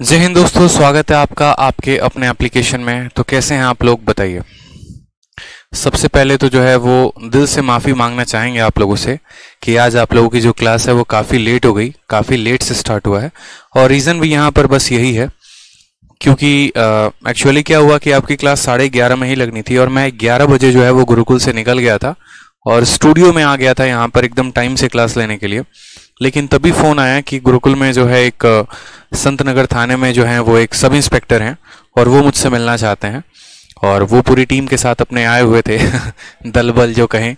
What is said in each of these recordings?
जय हिंद दोस्तों, स्वागत है आपका आपके अपने एप्लीकेशन में। तो कैसे हैं आप लोग, बताइए। सबसे पहले तो जो है वो दिल से माफ़ी मांगना चाहेंगे आप लोगों से कि आज आप लोगों की जो क्लास है वो काफ़ी लेट हो गई, काफ़ी लेट से स्टार्ट हुआ है। और रीज़न भी यहाँ पर बस यही है क्योंकि एक्चुअली क्या हुआ कि आपकी क्लास 11:30 में ही लगनी थी और मैं 11 बजे जो है वो गुरुकुल से निकल गया था और स्टूडियो में आ गया था यहाँ पर एकदम टाइम से क्लास लेने के लिए। लेकिन तभी फ़ोन आया कि गुरुकुल में जो है एक संत नगर थाने में जो है वो एक सब इंस्पेक्टर हैं और वो मुझसे मिलना चाहते हैं और वो पूरी टीम के साथ अपने आए हुए थे दल बल जो कहें।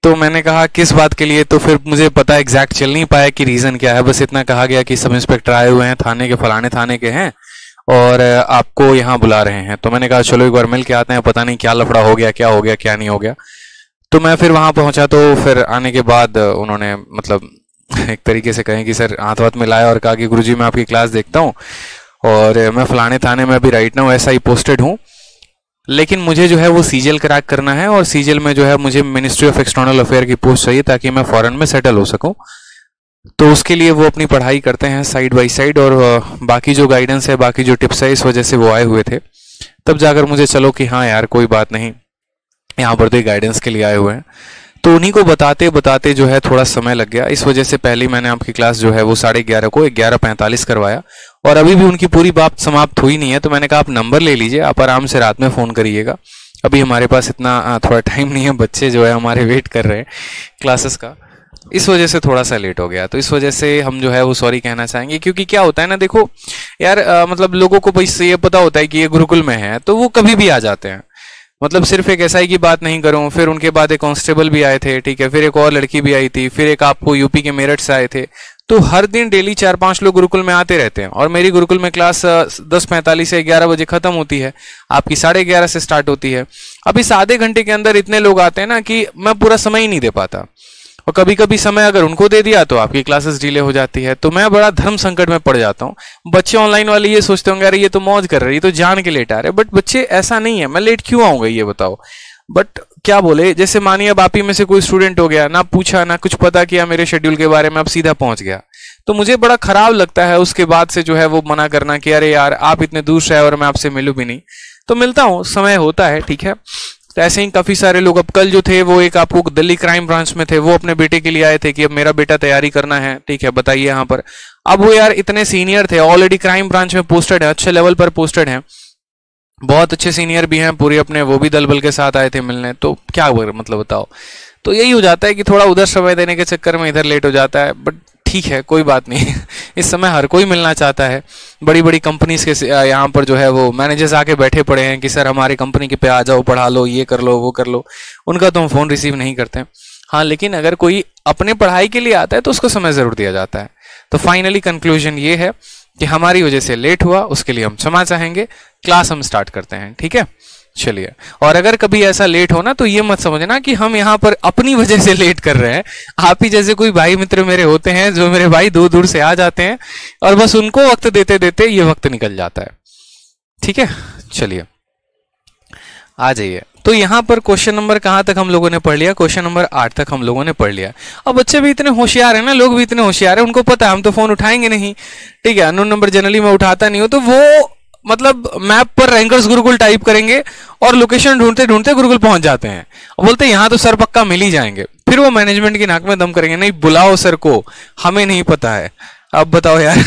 तो मैंने कहा किस बात के लिए, तो फिर मुझे पता एग्जैक्ट चल नहीं पाया कि रीज़न क्या है। बस इतना कहा गया कि सब इंस्पेक्टर आए हुए हैं, थाने के फलाने थाने के हैं और आपको यहाँ बुला रहे हैं। तो मैंने कहा चलो एक बार मिल के आते हैं, पता नहीं क्या लफड़ा हो गया, क्या हो गया, क्या नहीं हो गया। तो मैं फिर वहाँ पहुँचा तो फिर आने के बाद उन्होंने मतलब एक तरीके से कहें कि सर हाथ वाथ मिलाया और कहा कि गुरुजी मैं आपकी क्लास देखता हूँ और मैं फलाने थाने में अभी राइट नाउ ऐसा ही पोस्टेड हूँ, लेकिन मुझे जो है वो सीजीएल क्रैक करना है और सीजीएल में जो है मुझे मिनिस्ट्री ऑफ एक्सटर्नल अफेयर की पोस्ट चाहिए ताकि मैं फॉरेन में सेटल हो सकूँ। तो उसके लिए वो अपनी पढ़ाई करते हैं साइड बाय साइड और बाकी जो गाइडेंस है, बाकी जो टिप्स है, इस वजह से वो आए हुए थे। तब जाकर मुझे चलो कि हाँ यार कोई बात नहीं, यहाँ पर तो गाइडेंस के लिए आए हुए हैं। तो उन्हीं को बताते बताते जो है थोड़ा समय लग गया। इस वजह से पहले मैंने आपकी क्लास जो है वो 11:30 को 11:45 करवाया और अभी भी उनकी पूरी बात समाप्त हुई नहीं है। तो मैंने कहा आप नंबर ले लीजिए, आप आराम से रात में फ़ोन करिएगा, अभी हमारे पास इतना थोड़ा टाइम नहीं है, बच्चे जो है हमारे वेट कर रहे हैं क्लासेस का। इस वजह से थोड़ा सा लेट हो गया। तो इस वजह से हम जो है वो सॉरी कहना चाहेंगे क्योंकि क्या होता है ना, देखो यार मतलब लोगों को बस ये पता होता है कि ये गुरुकुल में है तो वो कभी भी आ जाते हैं। मतलब सिर्फ एक एसआई की बात नहीं करूं, फिर उनके बाद एक कांस्टेबल भी आए थे, ठीक है, फिर एक और लड़की भी आई थी, फिर एक आपको यूपी के मेरठ से आए थे। तो हर दिन डेली 4-5 लोग गुरुकुल में आते रहते हैं और मेरी गुरुकुल में क्लास 10:45 से 11 बजे खत्म होती है, आपकी 11:30 से स्टार्ट होती है। अब इस आधे घंटे के अंदर इतने लोग आते हैं ना कि मैं पूरा समय ही नहीं दे पाता और कभी कभी समय अगर उनको दे दिया तो आपकी क्लासेस डिले हो जाती है। तो मैं बड़ा धर्म संकट में पड़ जाता हूँ। बच्चे ऑनलाइन वाले ये सोचते होंगे अरे ये तो मौज कर रही है, तो जान के लेट आ रहे, बट बच्चे ऐसा नहीं है। मैं लेट क्यों आऊंगा ये बताओ। बट क्या बोले, जैसे मानिए अब आप ही में से कोई स्टूडेंट हो गया, ना पूछा ना कुछ पता किया मेरे शेड्यूल के बारे में, अब सीधा पहुंच गया, तो मुझे बड़ा खराब लगता है उसके बाद से जो है वो मना करना कि अरे यार आप इतने दूर से आए और मैं आपसे मिलूं भी नहीं। तो मिलता हूँ, समय होता है, ठीक है। तो ऐसे ही काफी सारे लोग, अब कल जो थे वो एक आपको दिल्ली क्राइम ब्रांच में थे, वो अपने बेटे के लिए आए थे कि अब मेरा बेटा तैयारी करना है, ठीक है, बताइए यहाँ पर। अब वो यार इतने सीनियर थे, ऑलरेडी क्राइम ब्रांच में पोस्टेड है, अच्छे लेवल पर पोस्टेड हैं, बहुत अच्छे सीनियर भी हैं पूरे अपने, वो भी दल बल के साथ आए थे मिलने। तो क्या मतलब बताओ। तो यही हो जाता है कि थोड़ा उधर समय देने के चक्कर में इधर लेट हो जाता है, बट ठीक है कोई बात नहीं इस समय हर कोई मिलना चाहता है। बड़ी बड़ी कंपनीज के यहाँ पर जो है वो मैनेजर्स आके बैठे पड़े हैं कि सर हमारी कंपनी के पे आ जाओ, पढ़ा लो, ये कर लो, वो कर लो। उनका तो हम फ़ोन रिसीव नहीं करते हैं। हाँ, लेकिन अगर कोई अपने पढ़ाई के लिए आता है तो उसको समय ज़रूर दिया जाता है। तो फाइनली कंक्लूजन ये है कि हमारी वजह से लेट हुआ, उसके लिए हम क्षमा चाहेंगे। क्लास हम स्टार्ट करते हैं, ठीक है, चलिए। और अगर कभी ऐसा लेट हो ना तो ये मत समझना कि हम यहाँ पर अपनी वजह से लेट कर रहे हैं। आप ही जैसे कोई भाई मित्र मेरे होते हैं जो मेरे भाई दूर दूर से आ जाते हैं और बस उनको वक्त देते देते ये वक्त निकल जाता है, ठीक है। चलिए आ जाइए। तो यहाँ पर क्वेश्चन नंबर कहाँ तक हम लोगों ने पढ़ लिया? क्वेश्चन नंबर 8 तक हम लोगों ने पढ़ लिया। अब बच्चे भी इतने होशियार हैं ना, लोग भी इतने होशियार हैं, उनको पता है हम तो फोन उठाएंगे नहीं, ठीक है। अननोन नंबर जनरली मैं उठाता नहीं हूँ, तो वो मतलब मैप पर रैंकर्स गुरुकुल टाइप करेंगे और लोकेशन ढूंढते ढूंढते गुरुकुल पहुंच जाते हैं और बोलते हैं यहाँ तो सर पक्का मिल ही जाएंगे। फिर वो मैनेजमेंट की नाक में दम करेंगे, नहीं बुलाओ सर को, हमें नहीं पता है। अब बताओ यार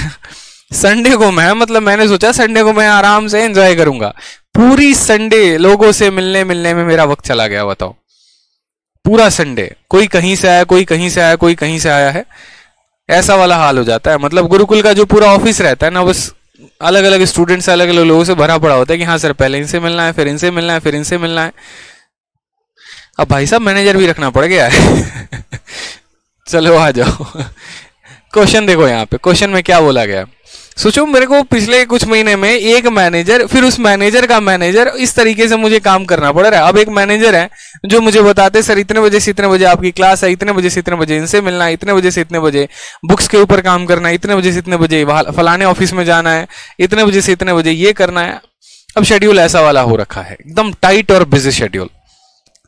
संडे को मैंने सोचा संडे को मैं आराम से एंजॉय करूंगा, पूरी संडे लोगों से मिलने मिलने में मेरा वक्त चला गया। बताओ, पूरा संडे कोई कहीं से आया, कोई कहीं से आया, कोई कहीं से आया है, ऐसा वाला हाल हो जाता है। मतलब गुरुकुल का जो पूरा ऑफिस रहता है ना, बस अलग अलग स्टूडेंट से अलग अलग लोगों से भरा पड़ा होता है कि हाँ सर पहले इनसे मिलना है, फिर इनसे मिलना है, फिर इनसे मिलना है। अब भाई साहब मैनेजर भी रखना पड़ गया है चलो आ जाओ क्वेश्चन देखो, यहाँ पे क्वेश्चन में क्या बोला गया। सोचो मेरे को पिछले कुछ महीने में एक मैनेजर, फिर उस मैनेजर का मैनेजर, इस तरीके से मुझे काम करना पड़ रहा है। अब एक मैनेजर है जो मुझे बताते सर इतने बजे से इतने बजे आपकी क्लास है, इतने बजे से इतने बजे इनसे मिलना है, इतने बजे से इतने बजे बुक्स के ऊपर काम करना है, इतने बजे से इतने बजे फलाने ऑफिस में जाना है, इतने बजे से इतने बजे ये करना है। अब शेड्यूल ऐसा वाला हो रखा है, एकदम टाइट और बिजी शेड्यूल।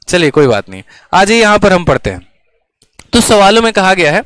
चलिए कोई बात नहीं, आज ही यहाँ पर हम पढ़ते हैं। तो सवालों में कहा गया है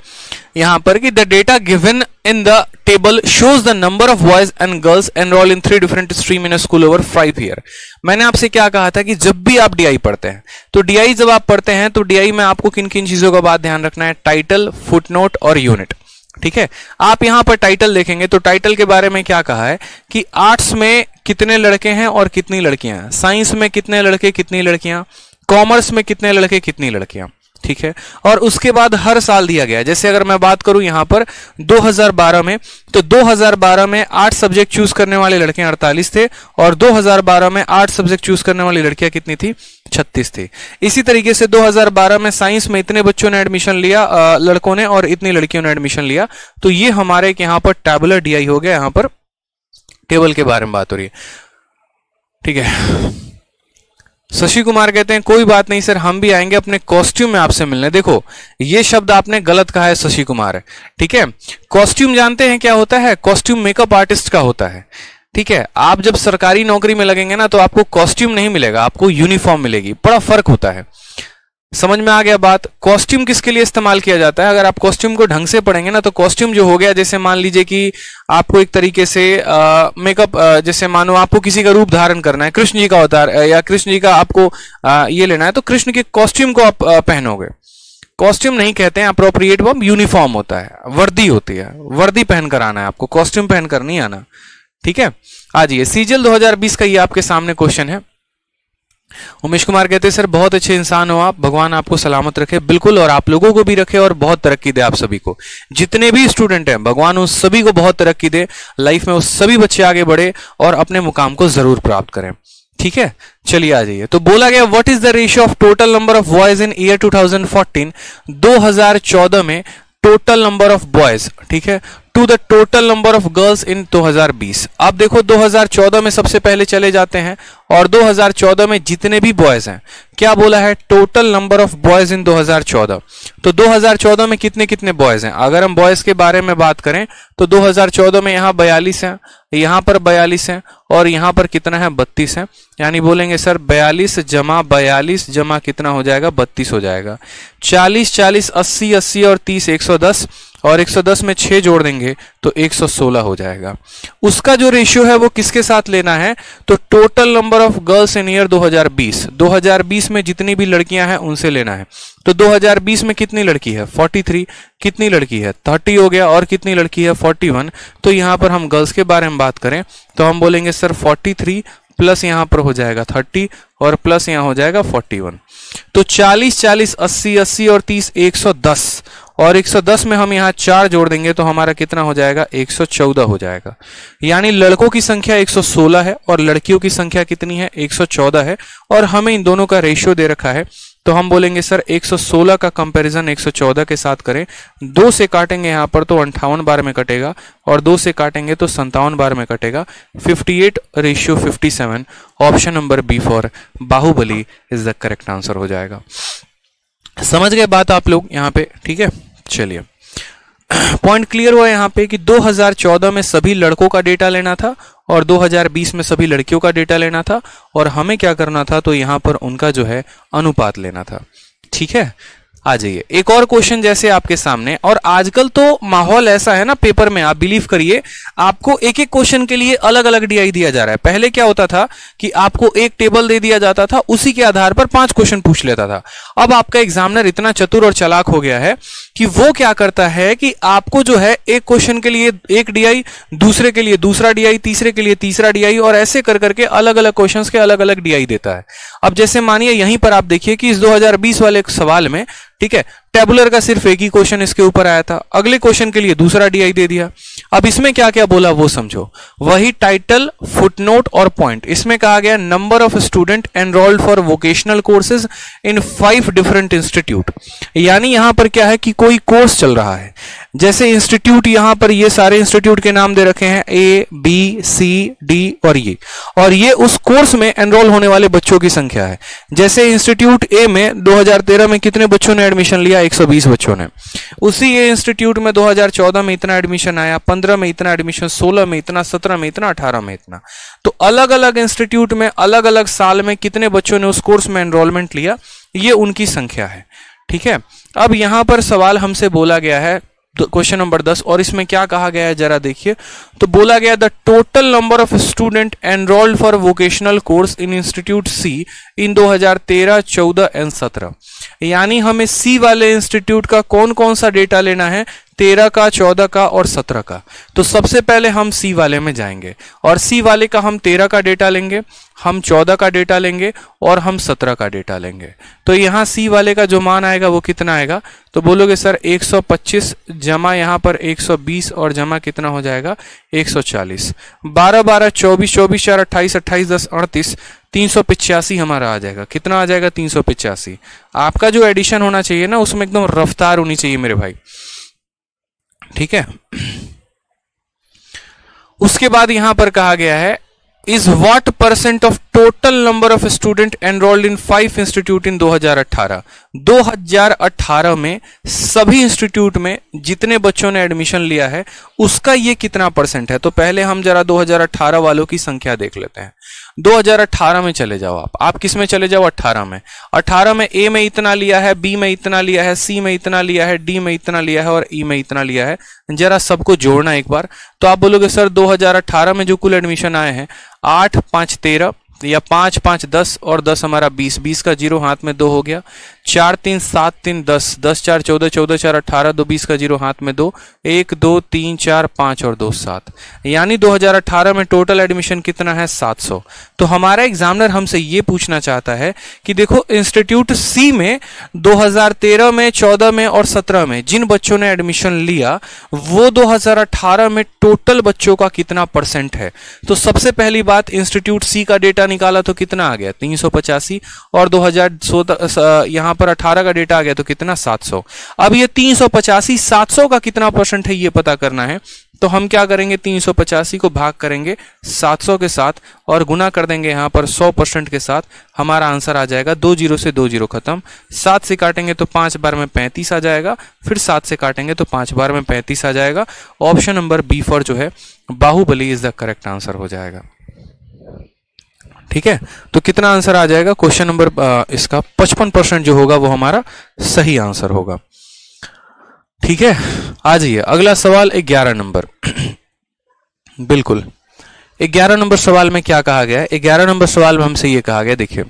यहां पर कि the data given in the table shows the number of boys and girls enrol in 3 different stream in a school over 5 year. मैंने आपसे क्या कहा था कि जब भी आप डीआई पढ़ते हैं तो डीआई जब आप पढ़ते हैं तो डीआई में आपको किन किन चीजों का बात ध्यान रखना है, टाइटल, फुटनोट और यूनिट। ठीक है, आप यहां पर टाइटल देखेंगे तो टाइटल के बारे में क्या कहा है कि आर्ट्स में कितने लड़के हैं और कितनी लड़कियां हैं, साइंस में कितने लड़के कितनी लड़कियां, कॉमर्स में कितने लड़के कितनी लड़कियां। ठीक है, और उसके बाद हर साल दिया गया है। जैसे अगर मैं बात करूं यहां पर 2012 में, तो 2012 में 8 सब्जेक्ट चूज करने वाले लड़के 48 थे और 2012 में 8 सब्जेक्ट चूज करने वाली लड़कियां कितनी थी, 36 थी। इसी तरीके से 2012 में साइंस में इतने बच्चों ने एडमिशन लिया, लड़कों ने, और इतनी लड़कियों ने एडमिशन लिया। तो ये हमारे यहां पर टैबुलर डीआई हो गया, यहां पर टेबल के बारे में बात हो रही है। ठीक है, शशि कुमार कहते हैं कोई बात नहीं सर, हम भी आएंगे अपने कॉस्ट्यूम में आपसे मिलने। देखो ये शब्द आपने गलत कहा है शशि कुमार। ठीक है, कॉस्ट्यूम जानते हैं क्या होता है, कॉस्ट्यूम मेकअप आर्टिस्ट का होता है। ठीक है, आप जब सरकारी नौकरी में लगेंगे ना तो आपको कॉस्ट्यूम नहीं मिलेगा, आपको यूनिफॉर्म मिलेगी। बड़ा फर्क होता है, समझ में आ गया बात। कॉस्ट्यूम किसके लिए इस्तेमाल किया जाता है, अगर आप कॉस्ट्यूम को ढंग से पढ़ेंगे ना तो कॉस्ट्यूम जो हो गया, जैसे मान लीजिए कि आपको एक तरीके से मेकअप, जैसे मानो आपको किसी का रूप धारण करना है, कृष्ण जी का अवतार या कृष्ण जी का आपको ये लेना है, तो कृष्ण के कॉस्ट्यूम को आप पहनोगे। कॉस्ट्यूम नहीं कहते हैं, अप्रोप्रिएट वर्ब यूनिफॉर्म होता है, वर्दी होती है, वर्दी पहनकर आना है आपको, कॉस्ट्यूम पहनकर नहीं आना। ठीक है, आ जाइए सीजीएल 2020 का ये आपके सामने क्वेश्चन है। उमेश कुमार कहते हैं सर बहुत अच्छे इंसान हो आप, भगवान आपको सलामत रखे। बिल्कुल, और आप लोगों को भी रखे और बहुत तरक्की दे आप सभी को। जितने भी स्टूडेंट हैं भगवान उस सभी को बहुत तरक्की दे, लाइफ में उस सभी बच्चे आगे बढ़े और अपने मुकाम को जरूर प्राप्त करें। ठीक है, चलिए आ जाइए। तो बोला गया what is the ratio of total number of boys in year 2014, 2014 में टोटल नंबर ऑफ बॉयज, ठीक है, to the total number of girls in 2020। आप देखो 2014 में सबसे पहले चले जाते हैं और 2014 में जितने भी बॉयज हैं, क्या बोला है, टोटल नंबर ऑफ बॉयज इन 2014। तो 2014 में कितने कितने बॉयज हैं, अगर हम बॉयज के बारे में बात करें तो 2014 में यहां 42 हैं, यहां पर 42 हैं और यहां पर कितना है, 32 है। यानी बोलेंगे सर 42 जमा 42 जमा कितना हो जाएगा, 32 हो जाएगा। 40 40 80 80 और 30 110 और 110 में 6 जोड़ देंगे तो 116 हो जाएगा। उसका जो रेशियो है वो किसके साथ लेना है, तो total number of girls in year 2020, 2020 में जितनी भी लड़कियां हैं उनसे लेना है। तो 2020 में कितनी लड़की है, 43, कितनी लड़की है, 30 हो गया, और कितनी लड़की है, 41। तो यहां पर हम गर्ल्स के बारे में बात करें तो हम बोलेंगे सर 43 प्लस यहां पर हो जाएगा 30 और प्लस यहां हो जाएगा 41। तो 40 40 80 80 और 30 110 और 110 में हम यहाँ 4 जोड़ देंगे तो हमारा कितना हो जाएगा, 114 हो जाएगा। यानी लड़कों की संख्या 116 है और लड़कियों की संख्या कितनी है, 114 है, और हमें इन दोनों का रेशियो दे रखा है। तो हम बोलेंगे सर 116 का कंपैरिजन 114 के साथ करें। 2 से काटेंगे यहाँ पर तो 58 बार में कटेगा और 2 से काटेंगे तो 57 बार में कटेगा। 58 ratio 57, option number B for Baahubali is the correct answer हो जाएगा। समझ गए बात आप लोग यहाँ पे, ठीक है। चलिए पॉइंट क्लियर हुआ यहाँ पे कि 2014 में सभी लड़कों का डेटा लेना था और 2020 में सभी लड़कियों का डेटा लेना था, और हमें क्या करना था, तो यहां पर उनका जो है अनुपात लेना था। ठीक है, आ जाइए एक और क्वेश्चन जैसे आपके सामने। और आजकल तो माहौल ऐसा है ना पेपर में, आप बिलीव करिए आपको एक एक क्वेश्चन के लिए अलग अलग डीआई दिया जा रहा है। पहले क्या होता था कि आपको एक टेबल दे दिया जाता था, उसी के आधार पर 5 क्वेश्चन पूछ लेता था। अब आपका एग्जामिनर इतना चतुर और चालाक हो गया है कि वो क्या करता है कि आपको जो है एक क्वेश्चन के लिए एक डीआई, दूसरे के लिए दूसरा डीआई, तीसरे के लिए तीसरा डीआई, और ऐसे कर करके अलग अलग क्वेश्चंस के अलग अलग डीआई देता है। अब जैसे मानिए यहीं पर आप देखिए कि इस 2020 वाले सवाल में, ठीक है, टेबुलर का सिर्फ एक ही क्वेश्चन इसके ऊपर आया था, अगले क्वेश्चन के लिए दूसरा डीआई दे दिया। अब इसमें क्या क्या बोला वो समझो, वही टाइटल, फुटनोट और पॉइंट। इसमें कहा गया number of student enrolled for vocational courses in 5 different institute. यानी यहां पर क्या है कि कोई कोर्स चल रहा है, जैसे इंस्टीट्यूट, यहां पर ये सारे इंस्टीट्यूट के नाम दे रखे हैं A, B, C, D और ये उस कोर्स में एनरोल होने वाले बच्चों की संख्या है। जैसे इंस्टीट्यूट A में 2013 में कितने बच्चों ने एडमिशन लिया, 120 बच्चों ने। उसी ये इंस्टीट्यूट में 2014 में इतना एडमिशन आया, 15 में इतना एडमिशन, 16 में इतना, 17 में इतना, 18 में इतना। तो अलग अलग इंस्टीट्यूट में अलग अलग साल में कितने बच्चों ने उस कोर्स में एनरोलमेंट लिया, ये उनकी संख्या है। ठीक है, अब यहां पर सवाल हमसे बोला गया है क्वेश्चन नंबर 10, और इसमें क्या कहा गया है जरा देखिए। तो बोला गया the total number of student enrolled for vocational course in institute C in 2013, 14 and 17। यानी हमें सी वाले इंस्टीट्यूट का कौन कौन सा डेटा लेना है, 13 का, 14 का और 17 का। तो सबसे पहले हम सी वाले में जाएंगे और सी वाले का हम 13 का डेटा लेंगे, हम 14 का डेटा लेंगे और हम 17 का डेटा लेंगे। तो यहाँ सी वाले का जो मान आएगा वो कितना आएगा, तो बोलोगे सर 125 जमा यहाँ पर 120 और जमा कितना हो जाएगा 140। 12 12 24 24 4 28 28 10 38 385 हमारा आ जाएगा। कितना आ जाएगा 385। आपका जो एडिशन होना चाहिए ना उसमें एकदम रफ्तार होनी चाहिए मेरे भाई, ठीक है। उसके बाद यहां पर कहा गया है is what percent of total number of student enrolled in 5 institute इन 2018। 2018 में सभी इंस्टीट्यूट में जितने बच्चों ने एडमिशन लिया है उसका ये कितना परसेंट है। तो पहले हम जरा 2018 वालों की संख्या देख लेते हैं। 2018 में चले जाओ, आप किस में चले जाओ 18 में। 18 में ए में इतना लिया है, बी में इतना लिया है, सी में इतना लिया है, डी में इतना लिया है और ई में इतना लिया है। जरा सबको जोड़ना एक बार। तो आप बोलोगे सर 2018 में जो कुल एडमिशन आए हैं 8 5 13 या 5 5 10 और 10 हमारा 20, 20 का 0 हाथ में 2 हो गया। 4 3 7 3 10, 10 4 14, 14 4 18, 2 20 का 0 हाथ में 2, 1 2 3 4 5 और 2 7। यानी 2018 में टोटल एडमिशन कितना है 700। तो हमारा एग्जामिनर हमसे ये पूछना चाहता है कि देखो इंस्टीट्यूट सी में 2013 में, 14 में और 17 में जिन बच्चों ने एडमिशन लिया वो 2018 में टोटल बच्चों का कितना परसेंट है। तो सबसे पहली बात इंस्टीट्यूट सी का डेटा निकाला तो कितना आ गया 385 और 2016 यहां पर 18 का डेटा आ गया तो कितना 700। अब ये 385 700 का कितना परसेंट है ये पता करना है। तो हम क्या करेंगे 385 को भाग करेंगे 700 के साथ और गुना कर देंगे यहां पर 100% के साथ। हमारा आंसर आ जाएगा 2 0 से 2 0 खत्म। 7 से काटेंगे तो 5 बार में 35 आ जाएगा, फिर 7 से काटेंगे तो 5 बार में 35 आ जाएगा। ऑप्शन नंबर बी फॉर जो है Baahubali is the correct answer हो जाएगा, ठीक है। तो कितना आंसर आ जाएगा क्वेश्चन नंबर इसका 55% जो होगा वो हमारा सही आंसर होगा, ठीक है। आ जाइए अगला सवाल 11 नंबर। बिल्कुल 11 नंबर सवाल में क्या कहा गया है। 11 नंबर सवाल में हमसे ये कहा गया, देखिए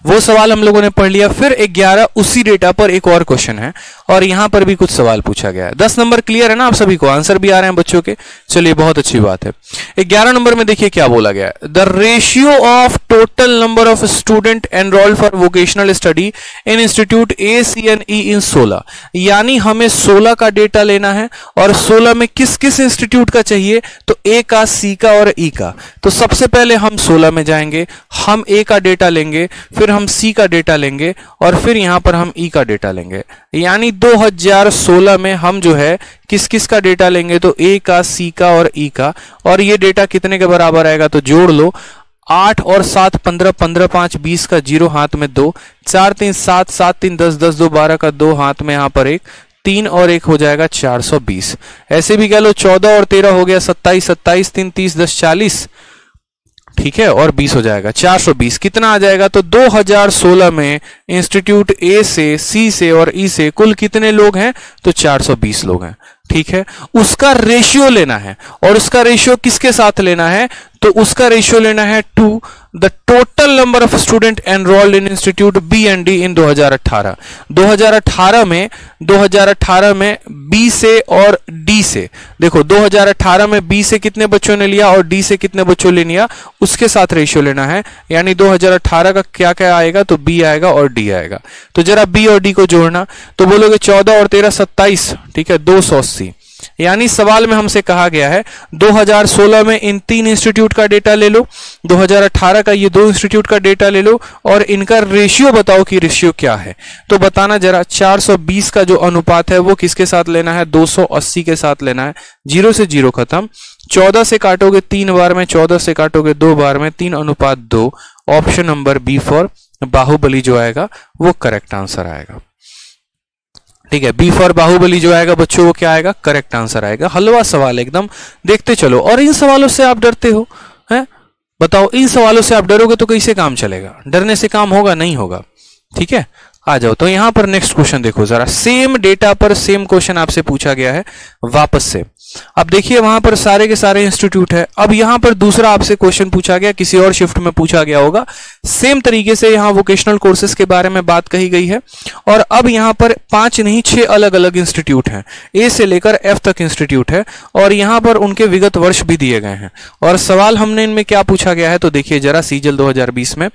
वो सवाल हम लोगों ने पढ़ लिया, फिर 11 उसी डेटा पर एक और क्वेश्चन है और यहां पर भी कुछ सवाल पूछा गया है। 10 नंबर क्लियर है ना आप सभी को, आंसर भी आ रहे हैं बच्चों के, चलिए बहुत अच्छी बात है। 11 नंबर में देखिए क्या बोला गया है, the ratio of total number of student enrolled for vocational study in institute A C and E in 16। यानी हमें 16 का डेटा लेना है और 16 में किस किस इंस्टीट्यूट का चाहिए, तो ए का, सी का और ई का। तो सबसे पहले हम 16 में जाएंगे, हम ए का डेटा लेंगे, फिर हम सी का डेटा लेंगे और फिर यहां पर हम ई का डेटा लेंगे। यानी 2016 में हम जो है किस किस का डेटा लेंगे, तो ए का, सी का और ई का। और ये डेटा कितने के बराबर आएगा, तो जोड़ लो 8 और 7 15, 15 5 20 का 0 हाथ में 2, 4 3 7, 7 3 10, 10 2 12 का 2 हाथ में यहां पर 1, 3 और 1 हो जाएगा 420। ऐसे भी कह लो 14 और 13 हो गया 27, 27 3 30 10 40, ठीक है, और 20 हो जाएगा 420। कितना आ जाएगा, तो 2016 में इंस्टीट्यूट ए से, सी से और ई से कुल कितने लोग हैं, तो 420 लोग हैं, ठीक है। उसका रेशियो लेना है और उसका रेशियो किसके साथ लेना है, तो उसका रेशियो लेना है to the total number of student enrolled in institute B and D in 2018। 2018 में बी से और डी से, देखो 2018 में बी से कितने बच्चों ने लिया और डी से कितने बच्चों ने लिया, उसके साथ रेशियो लेना है। यानी 2018 का क्या क्या आएगा, तो बी आएगा और डी आएगा। तो जरा बी और डी को जोड़ना, तो बोलोगे 14 और 13 27, ठीक है, 280। यानी सवाल में हमसे कहा गया है 2016 में इन 3 इंस्टीट्यूट का डेटा ले लो, 2018 का ये 2 इंस्टीट्यूट का डेटा ले लो और इनका रेशियो बताओ कि रेशियो क्या है। तो बताना जरा, 420 का जो अनुपात है वो किसके साथ लेना है, 280 के साथ लेना है। 0 से 0 खत्म। 14 से काटोगे 3 बार में, 14 से काटोगे 2 बार में, 3:2। Option number B for Baahubali जो आएगा वो करेक्ट आंसर आएगा, ठीक है। बी फॉर बाहुबली जो आएगा बच्चों वो क्या आएगा, करेक्ट आंसर आएगा। हलवा सवाल एकदम, देखते चलो। और इन सवालों से आप डरते हो, हैं? बताओ, इन सवालों से आप डरोगे तो कैसे काम चलेगा, डरने से काम होगा नहीं होगा, ठीक है। आ जाओ। तो यहां पर नेक्स्ट क्वेश्चन देखो जरा, सेम डेटा पर सेम क्वेश्चन आपसे पूछा गया है वापस से। अब देखिए वहां पर सारे के सारे इंस्टीट्यूट है। अब यहां पर दूसरा आपसे क्वेश्चन पूछा गया, किसी और शिफ्ट में पूछा गया होगा, सेम तरीके से यहां वोकेशनल कोर्सेज के बारे में बात कही गई है। और अब यहां पर 5 नहीं 6 अलग अलग इंस्टीट्यूट हैं, ए से लेकर एफ तक इंस्टीट्यूट है, और यहां पर उनके विगत वर्ष भी दिए गए हैं। और सवाल हमने इनमें क्या पूछा गया है तो देखिए जरा, सीजल 2020 में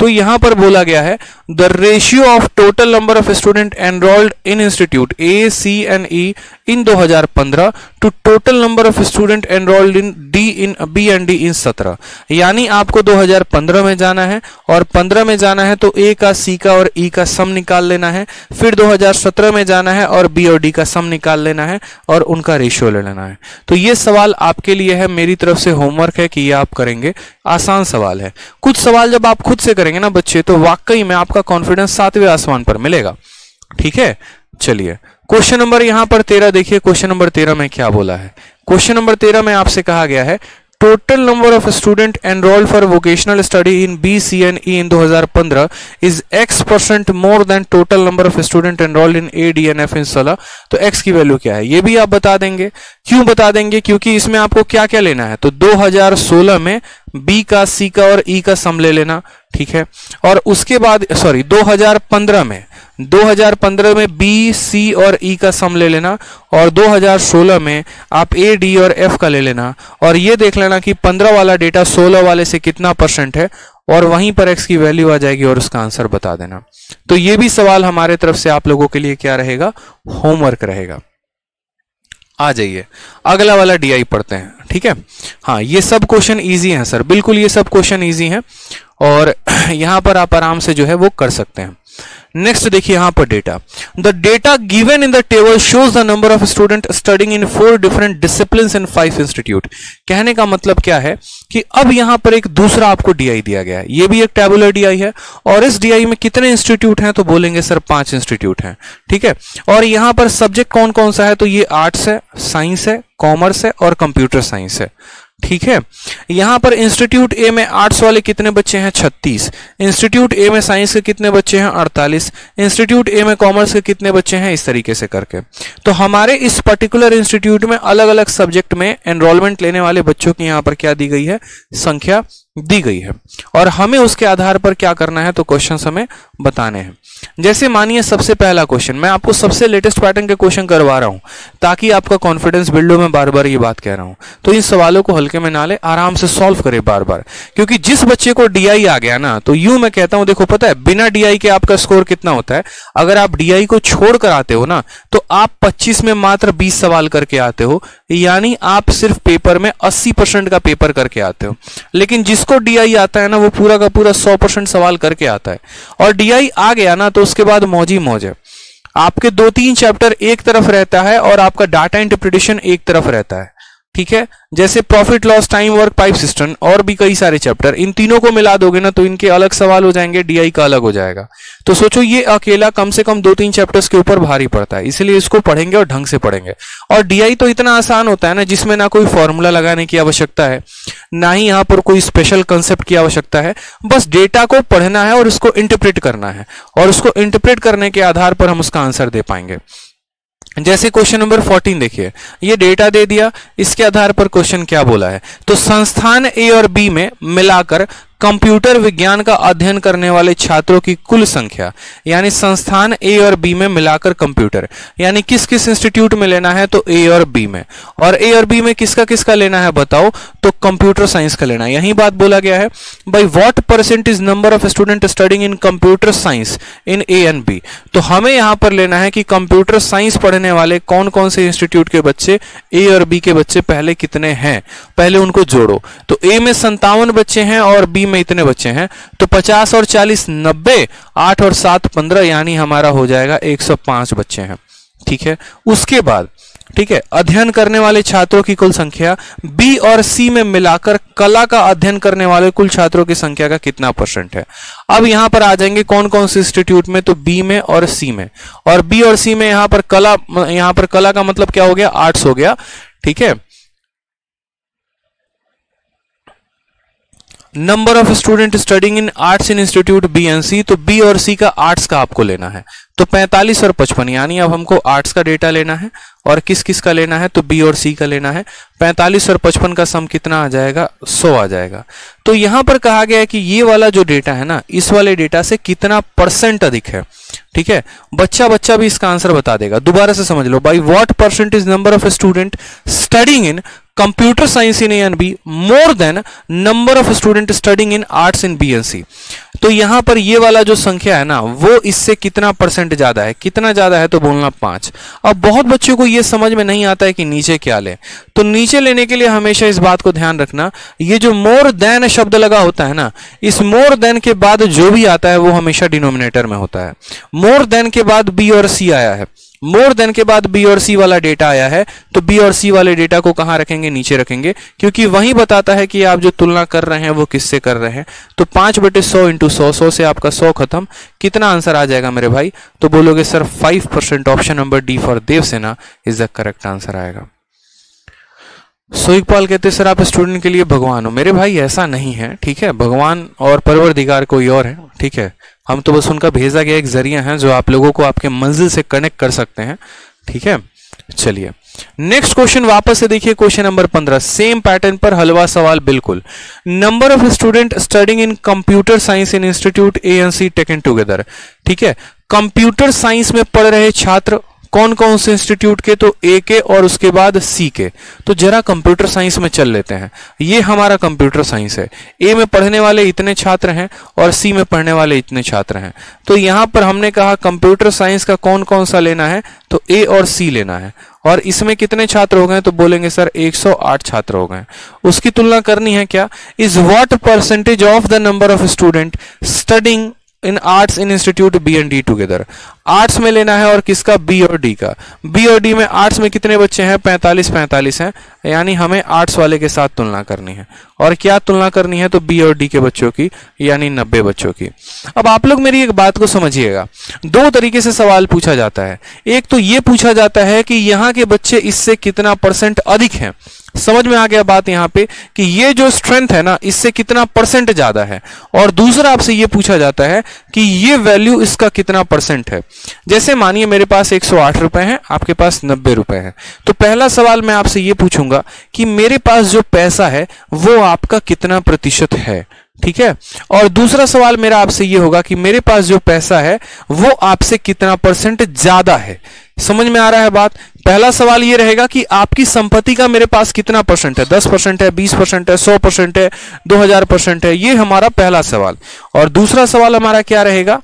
तो यहां पर बोला गया है the ratio of total number of student enrolled in institute A C and E in 2015 to total number of student enrolled in B and D in 17। यानी आपको 2015 में जाना है, और 15 में जाना है तो ए का, सी का और ई का सम निकाल लेना है। फिर 2017 में जाना है और बी और डी का सम निकाल लेना है और उनका रेशियो ले लेना है। तो ये सवाल आपके लिए है, मेरी तरफ से होमवर्क है कि ये आप करेंगे। आसान सवाल है। कुछ सवाल जब आप खुद से करेंगे ना बच्चे, तो वाकई में आपका कॉन्फिडेंस 7वें आसमान पर मिलेगा। ठीक है, चलिए क्वेश्चन नंबर यहां पर 13 देखिए। क्वेश्चन नंबर 13 में क्या बोला है? क्वेश्चन नंबर 13 में आपसे कहा गया है total number of student enrolled for vocational study in B C and E in 2015 is x% more than total number of student enrolled in A D and F in 16। तो x की value क्या है ये भी आप बता देंगे। क्यों बता देंगे? क्योंकि इसमें आपको क्या क्या लेना है, तो 2016 में बी का, सी का और ई का सम ले लेना। ठीक है, और उसके बाद 2015 में बी, सी और ई का सम ले लेना, और 2016 में आप ए, डी और एफ का ले लेना, और ये देख लेना कि 15 वाला डेटा 16 वाले से कितना % है, और वहीं पर x की वैल्यू आ जाएगी और उसका आंसर बता देना। तो ये भी सवाल हमारे तरफ से आप लोगों के लिए क्या रहेगा, होमवर्क रहेगा। आ जाइए अगला वाला डीआई पढ़ते हैं। ठीक है, हाँ ये सब क्वेश्चन इजी हैं सर, बिल्कुल ये सब क्वेश्चन इजी हैं, और यहां पर आप आराम से जो है वो कर सकते हैं। नेक्स्ट देखिए यहां पर data, the data given in the table shows the number of student studying in 4 different disciplines in 5 institute. कहने का मतलब क्या है कि अब यहां पर एक दूसरा आपको डीआई दिया गया है, ये भी एक टेबुलर डीआई है, और इस डीआई में कितने इंस्टीट्यूट हैं तो बोलेंगे सर 5 इंस्टीट्यूट हैं। ठीक है, और यहां पर सब्जेक्ट कौन कौन सा है, तो ये आर्ट्स है, साइंस है, कॉमर्स है और कंप्यूटर साइंस है। ठीक है, यहां पर इंस्टीट्यूट ए में आर्ट्स वाले कितने बच्चे हैं, 36। इंस्टीट्यूट ए में साइंस के कितने बच्चे हैं, 48। इंस्टीट्यूट ए में कॉमर्स के कितने बच्चे हैं, इस तरीके से करके। तो हमारे इस पर्टिकुलर इंस्टीट्यूट में अलग अलग सब्जेक्ट में एनरोलमेंट लेने वाले बच्चों की यहां पर क्या दी गई है, संख्या दी गई है, और हमें उसके आधार पर क्या करना है, तो क्वेश्चन हमें बताने हैं। जैसे मानिए सबसे पहला क्वेश्चन, मैं आपको सबसे लेटेस्ट पैटर्न के क्वेश्चन करवा रहा हूं ताकि आपका कॉन्फिडेंस बिल्ड हो। मैं बार बार ये बात कह रहा हूं, तो इन सवालों को हल्के में ना ले, आराम से सॉल्व करे बार बार, क्योंकि जिस बच्चे को डीआई आ गया ना, तो यूं मैं कहता हूं, देखो पता है बिना डीआई के आपका स्कोर कितना होता है। अगर आप डीआई को छोड़ कर आते हो ना, तो आप 25 में मात्र 20 सवाल करके आते हो, यानी आप सिर्फ पेपर में 80% का पेपर करके आते हो। लेकिन जिसको डीआई आता है ना, वो पूरा का पूरा 100% सवाल करके आता है। और डीआई आ गया ना, तो उसके बाद मौज ही मौज है। आपके 2-3 चैप्टर एक तरफ रहता है और आपका डाटा इंटरप्रिटेशन एक तरफ रहता है। ठीक है, जैसे profit loss, time work, pipe system और भी कई सारे चैप्टर, इन तीनों को मिला दोगे ना तो इनके अलग सवाल हो जाएंगे, डीआई का अलग हो जाएगा। तो सोचो ये अकेला कम से कम 2-3 चैप्टर्स के ऊपर भारी पड़ता है, इसलिए इसको पढ़ेंगे और ढंग से पढ़ेंगे। और डीआई तो इतना आसान होता है ना, जिसमें ना कोई फॉर्मूला लगाने की आवश्यकता है, ना ही यहां पर कोई स्पेशल कंसेप्ट की आवश्यकता है। बस डेटा को पढ़ना है और उसको इंटरप्रेट करना है, और उसको इंटरप्रेट करने के आधार पर हम उसका आंसर दे पाएंगे। जैसे क्वेश्चन नंबर 14 देखिए, ये डेटा दे दिया, इसके आधार पर क्वेश्चन क्या बोला है, तो संस्थान ए और बी में मिलाकर कंप्यूटर विज्ञान का अध्ययन करने वाले छात्रों की कुल संख्या, यानी संस्थान ए और बी में मिलाकर कंप्यूटर, यानी किस किस इंस्टीट्यूट में लेना है, तो ए और बी में। और ए और बी में किसका किसका लेना है बताओ, तो कंप्यूटर साइंस का लेना है। यही बात बोला गया है, by what percentage number of student studying in computer science in A and B. तो हमें यहां पर लेना है कि कंप्यूटर साइंस पढ़ने वाले कौन कौन से इंस्टीट्यूट के बच्चे, ए और बी के बच्चे पहले कितने हैं, पहले उनको जोड़ो। तो ए में 57 बच्चे हैं और बी में इतने बच्चे हैं, तो 50 और 40 90, 8 और 7 15, यानी हमारा हो जाएगा 105 बच्चे हैं। ठीक है, उसके बाद ठीक है, अध्ययन करने वाले छात्रों की कुल संख्या बी और सी में मिलाकर कला का अध्ययन करने वाले कुल छात्रों की संख्या का कितना % है। अब यहां पर आ जाएंगे कौन कौन से इंस्टीट्यूट में, तो बी में और सी में। और बी और सी में यहां पर कला का मतलब क्या हो गया, आर्ट्स हो गया। ठीक है, number of student studying in arts in institute B and C, तो बी और सी का आर्ट्स का आपको लेना है, तो 45 और 55, यानी अब हमको आर्ट्स का डेटा लेना है और किस किस का लेना है, तो बी और सी का लेना है। 45 और 55 का सम कितना आ जाएगा, 100 आ जाएगा। तो यहां पर कहा गया है कि ये वाला जो डेटा है ना, इस वाले डेटा से कितना परसेंट अधिक है। ठीक है, बच्चा भी इसका आंसर बता देगा। दोबारा से समझ लो, by what percentage number of student studying in computer science in A and B more than number of student studying in arts in B and C. तो यहां पर ये वाला जो संख्या है ना, वो इससे कितना परसेंट ज्यादा है, कितना ज्यादा है, तो बोलना 5। अब बहुत बच्चों को ये समझ में नहीं आता है कि नीचे क्या ले, तो नीचे लेने के लिए हमेशा इस बात को ध्यान रखना, ये जो मोर देन शब्द लगा होता है ना, इस मोर देन के बाद जो भी आता है वो हमेशा डिनोमिनेटर में होता है। मोर देन के बाद बी और सी आया है, मोर देन के बाद बी और सी वाला डेटा आया है, तो बी और सी वाले डेटा को कहां रखेंगे, नीचे रखेंगे, क्योंकि वही बताता है कि आप जो तुलना कर रहे हैं वो किससे कर रहे हैं। तो 5/100 इंटू 100, 100 से आपका 100 खत्म, कितना आंसर आ जाएगा मेरे भाई, तो बोलोगे sir 5%। Option number D for Devasena is the correct answer आएगा। सोइकपाल कहते सर आप स्टूडेंट के लिए भगवान हो। मेरे भाई ऐसा नहीं है, ठीक है, भगवान और परवरदिगार कोई और है, ठीक है, हम तो बस उनका भेजा गया एक जरिया है जो आप लोगों को आपके मंजिल से कनेक्ट कर सकते हैं। ठीक है, चलिए नेक्स्ट क्वेश्चन वापस से देखिए, क्वेश्चन नंबर 15, सेम पैटर्न पर हलवा सवाल बिल्कुल। Number of student studying in computer science in institute A and C taken together. ठीक है, कंप्यूटर साइंस में पढ़ रहे छात्र कौन कौन से इंस्टीट्यूट के, तो ए के और उसके बाद सी के। तो जरा कंप्यूटर साइंस में चल लेते हैं, ये हमारा कंप्यूटर साइंस है, ए में पढ़ने वाले इतने छात्र हैं और सी में पढ़ने वाले इतने छात्र हैं। तो यहां पर हमने कहा कंप्यूटर साइंस का कौन कौन सा लेना है, तो ए और सी लेना है, और इसमें कितने छात्र हो गए, तो बोलेंगे सर 108 छात्र हो गए। उसकी तुलना करनी है क्या, is what percentage of the number of student studying in arts in institute B and D together. Arts में लेना है और किसका, बी और डी का। बी और डी में आर्ट्स में कितने बच्चे हैं, 45 हैं, यानी हमें आर्ट्स वाले के साथ तुलना करनी है। और क्या तुलना करनी है, तो बी और डी के बच्चों की, यानी 90 बच्चों की। अब आप लोग मेरी एक बात को समझिएगा, दो तरीके से सवाल पूछा जाता है। एक तो ये पूछा जाता है कि यहाँ के बच्चे इससे कितना परसेंट अधिक हैं, समझ में आ गया बात यहाँ पे, कि ये जो स्ट्रेंथ है ना, इससे कितना परसेंट ज्यादा है। और दूसरा आपसे ये पूछा जाता है कि ये वैल्यू इसका कितना परसेंट है। जैसे मानिए मेरे पास 108 रुपए हैं, आपके पास 90 रुपए हैं, तो पहला सवाल मैं आपसे ये पूछूंगा कि मेरे पास जो पैसा है वो आपका कितना प्रतिशत है। ठीक है, और दूसरा सवाल मेरा आपसे ये होगा कि मेरे पास जो पैसा है वो आपसे कितना परसेंट ज्यादा है। समझ में आ रहा है बात। पहला सवाल ये रहेगा कि आपकी संपत्ति का मेरे पास कितना परसेंट है, 10% है, 20% है, 100% है, 2000% है, ये हमारा पहला सवाल। और दूसरा सवाल हमारा क्या रहेगा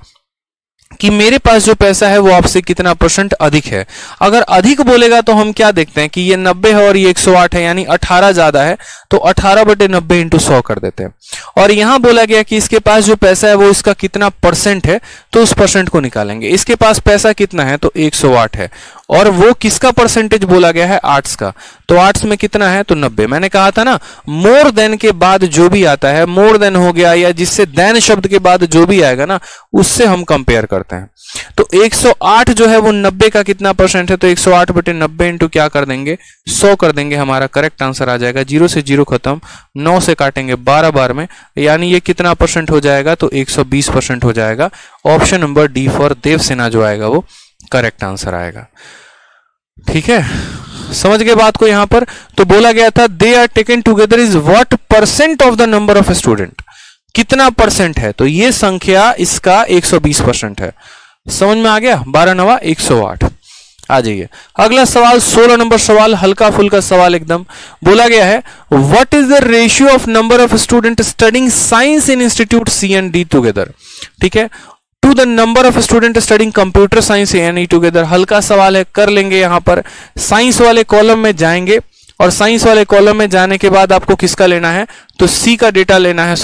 कि मेरे पास जो पैसा है वो आपसे कितना परसेंट अधिक है। अगर अधिक बोलेगा तो हम क्या देखते हैं कि ये 90 है और ये 108 है, यानी 18 ज्यादा है, तो 18/90 इंटू 100 कर देते हैं। और यहां बोला गया कि इसके पास जो पैसा है वो इसका कितना परसेंट है, तो उस परसेंट को निकालेंगे। इसके पास पैसा कितना है, तो 108 है, और वो किसका परसेंटेज बोला गया है, आर्ट्स का। तो आर्ट्स में कितना है, तो 90। मैंने कहा था ना, मोर देन के बाद जो भी आता है, मोर देन हो गया या जिससे देन शब्द के बाद जो भी आएगा ना, उससे हम कंपेयर करते हैं। तो 108 जो है वो 90 का कितना परसेंट है, तो 108/90 इंटू क्या कर देंगे, 100 कर देंगे, हमारा करेक्ट आंसर आ जाएगा। 0 से 0 खत्म, 9 से काटेंगे 12 बार में, यानी ये कितना परसेंट हो जाएगा, तो 120% हो जाएगा। Option number D for Devasena जो आएगा वो करेक्ट आंसर आएगा। ठीक है, समझ गए बात को। यहां पर तो बोला गया था they are taken together is what percent of the number of student, कितना परसेंट है, तो ये संख्या इसका 120% है। समझ में आ गया, 12×9 108। आ जाइए अगला सवाल, 16 नंबर सवाल, हल्का फुल्का सवाल एकदम। बोला गया है what is the ratio of number of student studying science in institute C and D together. ठीक है, to the number of student studying computer science and E together. हल्का सवाल है, कर लेंगे। यहां पर साइंस वाले कॉलम में जाएंगे, और साइंस वाले कॉलम में जाने के बाद आपको किसका लेना है, तो सी का डेटा लेना है,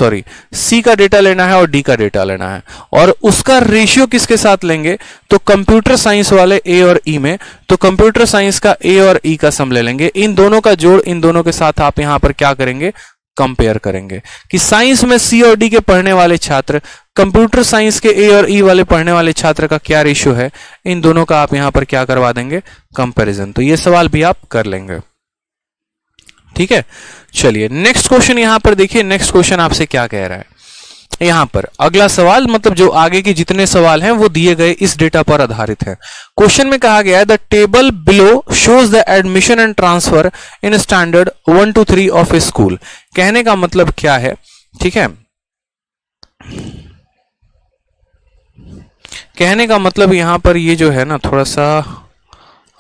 सी का डेटा लेना है और डी का डेटा लेना है। और उसका रेशियो किसके साथ लेंगे, तो कंप्यूटर साइंस वाले ए और ई में, तो कंप्यूटर साइंस का ए और ई का सम ले लेंगे। इन दोनों का जोड़ इन दोनों के साथ आप यहां पर क्या करेंगे, कंपेयर करेंगे कि साइंस में सी और डी के पढ़ने वाले छात्र, कंप्यूटर साइंस के ए और ई वाले पढ़ने वाले छात्र का क्या रेशियो है। इन दोनों का आप यहां पर क्या करवा देंगे, कंपैरिजन। तो ये सवाल भी आप कर लेंगे। ठीक है, चलिए नेक्स्ट क्वेश्चन यहां पर देखिए। नेक्स्ट क्वेश्चन आपसे क्या कह रहा है यहां पर। अगला सवाल मतलब जो आगे के जितने सवाल हैं वो दिए गए इस डेटा पर आधारित है। क्वेश्चन में कहा गया है the table below shows the admission and transfer in standard 1 to 3 of A school. कहने का मतलब क्या है, ठीक है, कहने का मतलब यहां पर ये जो है ना थोड़ा सा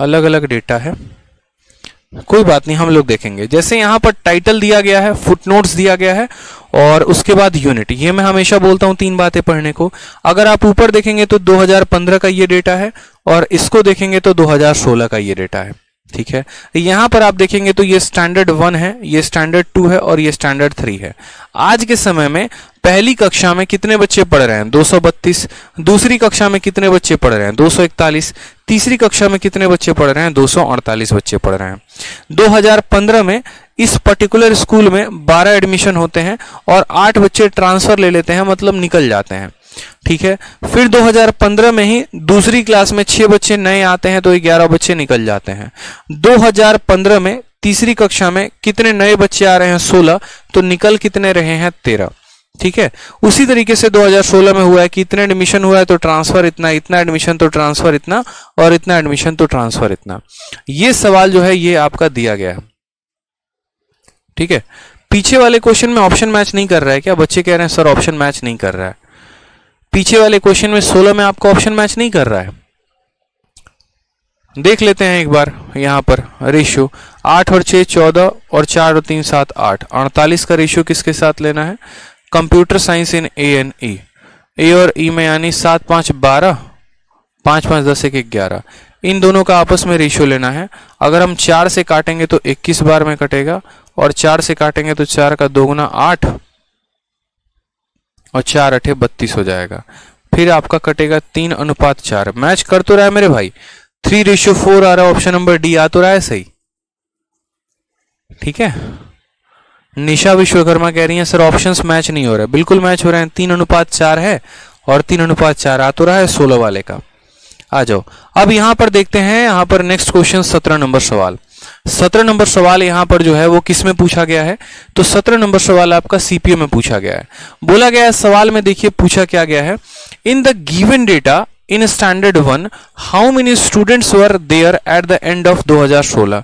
अलग अलग डेटा है, कोई बात नहीं हम लोग देखेंगे। जैसे यहां पर टाइटल दिया गया है, फुटनोट्स दिया गया है और उसके बाद यूनिट। ये मैं हमेशा बोलता हूं 3 बातें पढ़ने को। अगर आप ऊपर देखेंगे तो 2015 का ये डेटा है और इसको देखेंगे तो 2016 का ये डेटा है, ठीक है। यहां पर आप देखेंगे तो ये स्टैंडर्ड 1 है, ये स्टैंडर्ड 2 है और ये स्टैंडर्ड 3 है। आज के समय में पहली कक्षा में कितने बच्चे पढ़ रहे हैं 232, दूसरी कक्षा में कितने बच्चे पढ़ रहे हैं 241, तीसरी कक्षा में कितने बच्चे पढ़ रहे हैं 248 बच्चे पढ़ रहे हैं। 2015 में इस पर्टिकुलर स्कूल में 12 एडमिशन होते हैं और 8 बच्चे ट्रांसफर ले लेते हैं, मतलब निकल जाते हैं, ठीक है। फिर 2015 में ही दूसरी क्लास में 6 बच्चे नए आते हैं तो 11 बच्चे निकल जाते हैं। 2015 में तीसरी कक्षा में कितने नए बच्चे आ रहे हैं 16, तो निकल कितने रहे हैं 13, ठीक है। उसी तरीके से 2016 में हुआ है कि इतने एडमिशन हुआ है तो ट्रांसफर इतना, इतना एडमिशन तो ट्रांसफर इतना और इतना एडमिशन तो ट्रांसफर इतना। ये सवाल जो है ये आपका दिया गया है, ठीक है। पीछे वाले क्वेश्चन में ऑप्शन मैच नहीं कर रहा है क्या? बच्चे कह रहे हैं सर ऑप्शन मैच नहीं कर रहा है। पीछे वाले क्वेश्चन में 16 में आपका ऑप्शन मैच नहीं कर रहा है। देख लेते हैं एक बार यहां पर रेशियो 8 और 6 14 और 4 और 3 7 8, 48 का रेशियो किसके साथ लेना है? Computer science in A and E, A और ई में, यानी 7 5 12, 5 5 10 1 11, इन दोनों का आपस में रेशियो लेना है। अगर हम 4 से काटेंगे तो 21 बार में कटेगा और 4 से काटेंगे तो 4 का 2 गुना 8 और 4 8 32 हो जाएगा। फिर आपका कटेगा 3:4। मैच कर तो रहा है मेरे भाई, 3:4 आ रहा है, ऑप्शन नंबर डी आ तो रहा है सही, ठीक है। निशा विश्वकर्मा कह रही है सर ऑप्शंस मैच नहीं हो रहे। बिल्कुल मैच हो रहे हैं, 3:4 है और 3:4 आ तो रहा है 16 वाले का। आ जाओ अब यहां पर देखते हैं, यहां पर नेक्स्ट क्वेश्चन 17 नंबर सवाल। 17 नंबर सवाल यहां पर जो है वो किस में पूछा गया है? तो 17 नंबर सवाल आपका सीपीओ में पूछा गया है। बोला गया है सवाल में, देखिए पूछा क्या गया है, in the given data in standard 1 how many students were there at the end of 2016।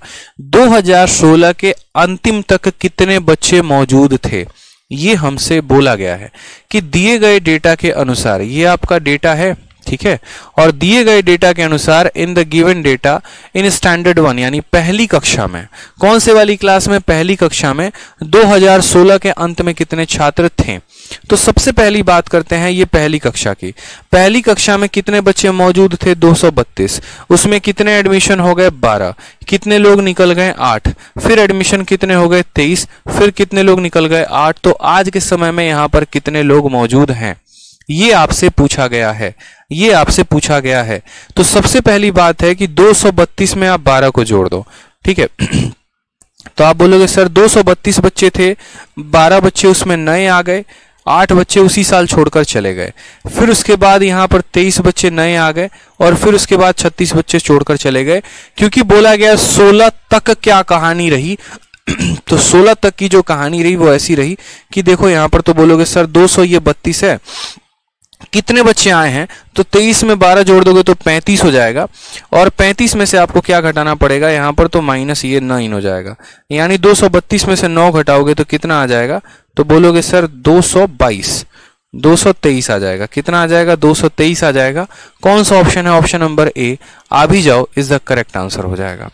2016 के अंतिम तक कितने बच्चे मौजूद थे, ये हमसे बोला गया है कि दिए गए डेटा के अनुसार, ये आपका डेटा है, ठीक है, और दिए गए डेटा के अनुसार इन the given data in standard 1 यानी पहली कक्षा में, कौन से वाली क्लास में? पहली कक्षा में 2016 के अंत में कितने छात्र थे। तो सबसे पहली बात करते हैं ये पहली कक्षा की। पहली कक्षा में कितने बच्चे मौजूद थे? 232। उसमें कितने एडमिशन हो गए? 12। कितने लोग निकल गए? 8। फिर एडमिशन कितने हो गए? 23। फिर कितने लोग निकल गए? 8। तो आज के समय में यहां पर कितने लोग मौजूद हैं, ये आपसे पूछा गया है, ये आपसे पूछा गया है। तो सबसे पहली बात है कि 232 में आप 12 को जोड़ दो, ठीक है। तो आप बोलोगे सर 232 बच्चे थे, 12 बच्चे उसमें नए आ गए, 8 बच्चे उसी साल छोड़कर चले गए, फिर उसके बाद यहां पर 23 बच्चे नए आ गए और फिर उसके बाद 36 बच्चे छोड़कर चले गए। क्योंकि बोला गया 16 तक क्या कहानी रही तो 16 तक की जो कहानी रही वो ऐसी रही कि देखो यहां पर तो बोलोगे सर 200 ये 32 है, कितने बच्चे आए हैं? तो 23 में 12 जोड़ दोगे तो 35 हो जाएगा और 35 में से आपको क्या घटाना पड़ेगा? यहां पर तो माइनस ये 9 हो जाएगा, यानी 232 में से 9 घटाओगे तो कितना आ जाएगा? तो बोलोगे सर 222, 223 आ जाएगा। कितना आ जाएगा? 223 आ जाएगा। कौन सा ऑप्शन है? ऑप्शन नंबर ए, आ भी जाओ, इज द करेक्ट आंसर हो जाएगा।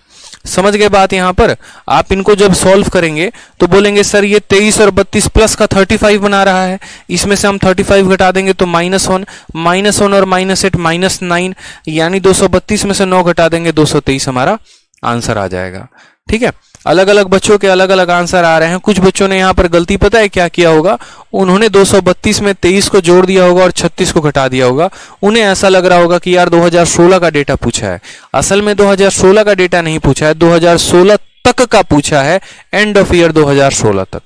समझ गए बात? यहां पर आप इनको जब सॉल्व करेंगे तो बोलेंगे सर ये 23 और 32 प्लस का 35 बना रहा है, इसमें से हम 35 घटा देंगे तो -1, -1 और -8 -9, यानी 232 में से 9 घटा देंगे 223 हमारा आंसर आ जाएगा, ठीक है। अलग अलग बच्चों के अलग अलग आंसर आ रहे हैं। कुछ बच्चों ने यहां पर गलती, पता है क्या किया होगा? उन्होंने 232 में 23 को जोड़ दिया होगा और 36 को घटा दिया होगा। उन्हें ऐसा लग रहा होगा कि यार 2016 का डेटा पूछा है। असल में 2016 का डेटा नहीं पूछा है, 2016 तक का पूछा है, एंड ऑफ ईयर 2016 तक,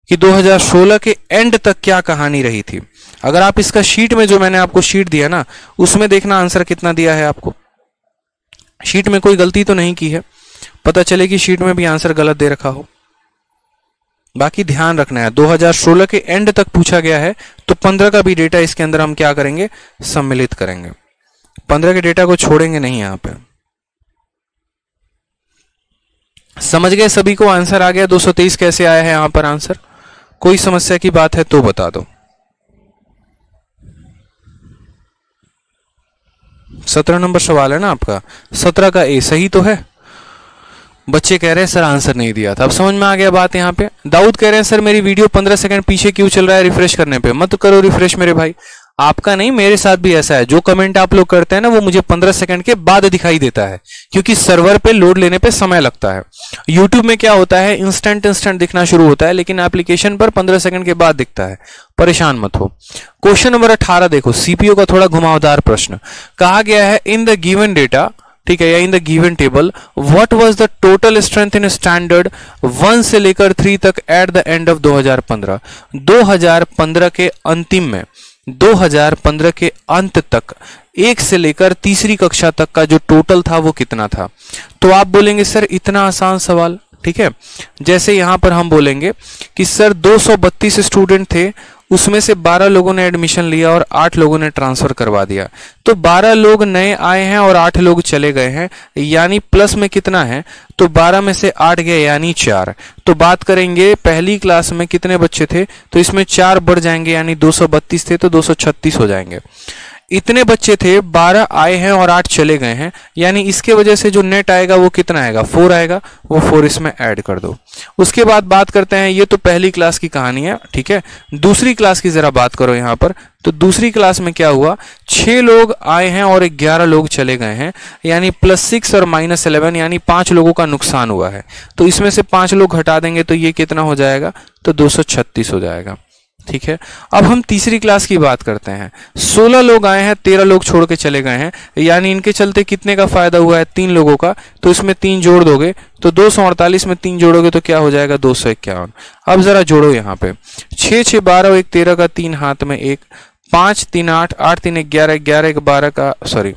कि 2016 के एंड तक क्या कहानी रही थी। अगर आप इसका शीट में, जो मैंने आपको शीट दिया ना, उसमें देखना आंसर कितना दिया है आपको। शीट में कोई गलती तो नहीं की है, पता चले कि शीट में भी आंसर गलत दे रखा हो। बाकी ध्यान रखना है 2016 के एंड तक पूछा गया है, तो 15 का भी डेटा इसके अंदर हम क्या करेंगे, सम्मिलित करेंगे। 15 के डेटा को छोड़ेंगे नहीं यहां पे। समझ गए सभी को? आंसर आ गया 223 कैसे आया है यहां पर आंसर? कोई समस्या की बात है तो बता दो। 17 नंबर सवाल है ना आपका, 17 का ए सही तो है। बच्चे कह रहे हैं सर आंसर नहीं दिया था। अब समझ में आ गया बात यहाँ पे। दाऊद कह रहे हैं सर मेरी वीडियो 15 सेकंड पीछे क्यों चल रहा है रिफ्रेश करने पे? मत करो रिफ्रेश मेरे भाई, आपका नहीं मेरे साथ भी ऐसा है। जो कमेंट आप लोग करते हैं ना वो मुझे 15 सेकंड के बाद दिखाई देता है, क्योंकि सर्वर पे लोड लेने पे समय लगता है। यूट्यूब में क्या होता है, इंस्टेंट दिखना शुरू होता है, लेकिन एप्लीकेशन पर 15 सेकंड के बाद दिखता है। परेशान मत हो। क्वेश्चन नंबर 18 देखो, सीपीयू का थोड़ा घुमावदार प्रश्न। कहा गया है इन द गिवन डेटा, ठीक है, या इन the given table what was the total strength in standard 1 से लेकर 3 तक एट द एंड ऑफ 2015। 2015 के अंतिम में, 2015 के अंत तक 1 से लेकर तीसरी कक्षा तक का जो टोटल था वो कितना था? तो आप बोलेंगे सर इतना आसान सवाल, ठीक है। जैसे यहां पर हम बोलेंगे कि सर 232 स्टूडेंट थे, उसमें से 12 लोगों ने एडमिशन लिया और 8 लोगों ने ट्रांसफर करवा दिया। तो 12 लोग नए आए हैं और 8 लोग चले गए हैं, यानी प्लस में कितना है? तो 12 में से 8 गए यानी 4। तो बात करेंगे पहली क्लास में कितने बच्चे थे, तो इसमें 4 बढ़ जाएंगे, यानी 232 थे तो 236 हो जाएंगे। इतने बच्चे थे, 12 आए हैं और 8 चले गए हैं, यानी इसके वजह से जो नेट आएगा वो कितना आएगा? 4 आएगा। वो 4 इसमें ऐड कर दो। उसके बाद बात करते हैं, ये तो पहली क्लास की कहानी है, ठीक है। दूसरी क्लास की जरा बात करो यहां पर। तो दूसरी क्लास में क्या हुआ? 6 लोग आए हैं और 11 लोग चले गए हैं, यानी +6 और -11, यानी 5 लोगों का नुकसान हुआ है। तो इसमें से 5 लोग हटा देंगे तो ये कितना हो जाएगा? तो 236 हो जाएगा, ठीक है। अब हम तीसरी क्लास की बात करते हैं। 16 लोग आए हैं, 13 लोग छोड़ के चले गए हैं, यानी इनके चलते कितने का फायदा हुआ है? 3 लोगों का। तो इसमें 3 जोड़ दोगे तो 248 में 3 जोड़ोगे तो क्या हो जाएगा? 251। अब जरा जोड़ो यहाँ पे, 6 6 12 1 13 का 3 हाथ में 1, 5 3 8 8 3 11 11 1 12 का, सॉरी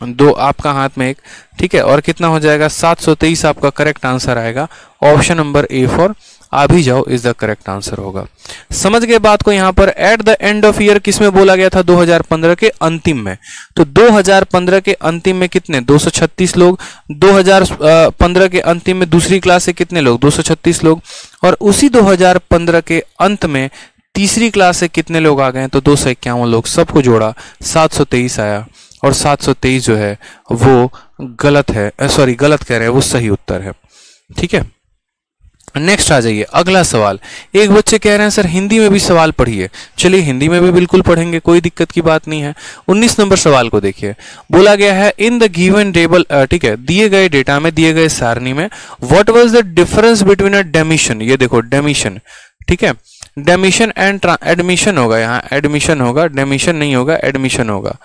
2 आपका हाथ में 1, ठीक है। और कितना हो जाएगा? 723 आपका करेक्ट आंसर आएगा। ऑप्शन नंबर ए फॉर आ भी जाओ इज द करेक्ट आंसर होगा। समझ गए बात को? यहां पर eight the end of year किस में बोला गया था? 2015 के अंतिम में। तो 2015 के अंतिम में कितने? 236 लोग। 2015 के अंतिम में दूसरी क्लास से कितने लोग? 236 लोग। और उसी 2015 के अंत में तीसरी क्लास से कितने लोग आ गए? तो 251 लोग। सबको जोड़ा 723 आया, और 723 जो है वो गलत है, सॉरी गलत कह रहे हैं, वो सही उत्तर है, ठीक है। नेक्स्ट आ जाइए, अगला सवाल। एक बच्चे कह रहे हैं सर हिंदी में भी सवाल पढ़िए। चलिए हिंदी में भी बिल्कुल पढ़ेंगे, कोई दिक्कत की बात नहीं है। 19 नंबर सवाल को देखिए। बोला गया है इन द गिवन टेबल, ठीक है, दिए गए डेटा में, दिए गए सारणी में, what was the difference between admission, ये देखो डेमिशन, ठीक है, डेमिशन एंड एडमिशन होगा, यहाँ एडमिशन होगा, डेमिशन नहीं होगा, एडमिशन होगा,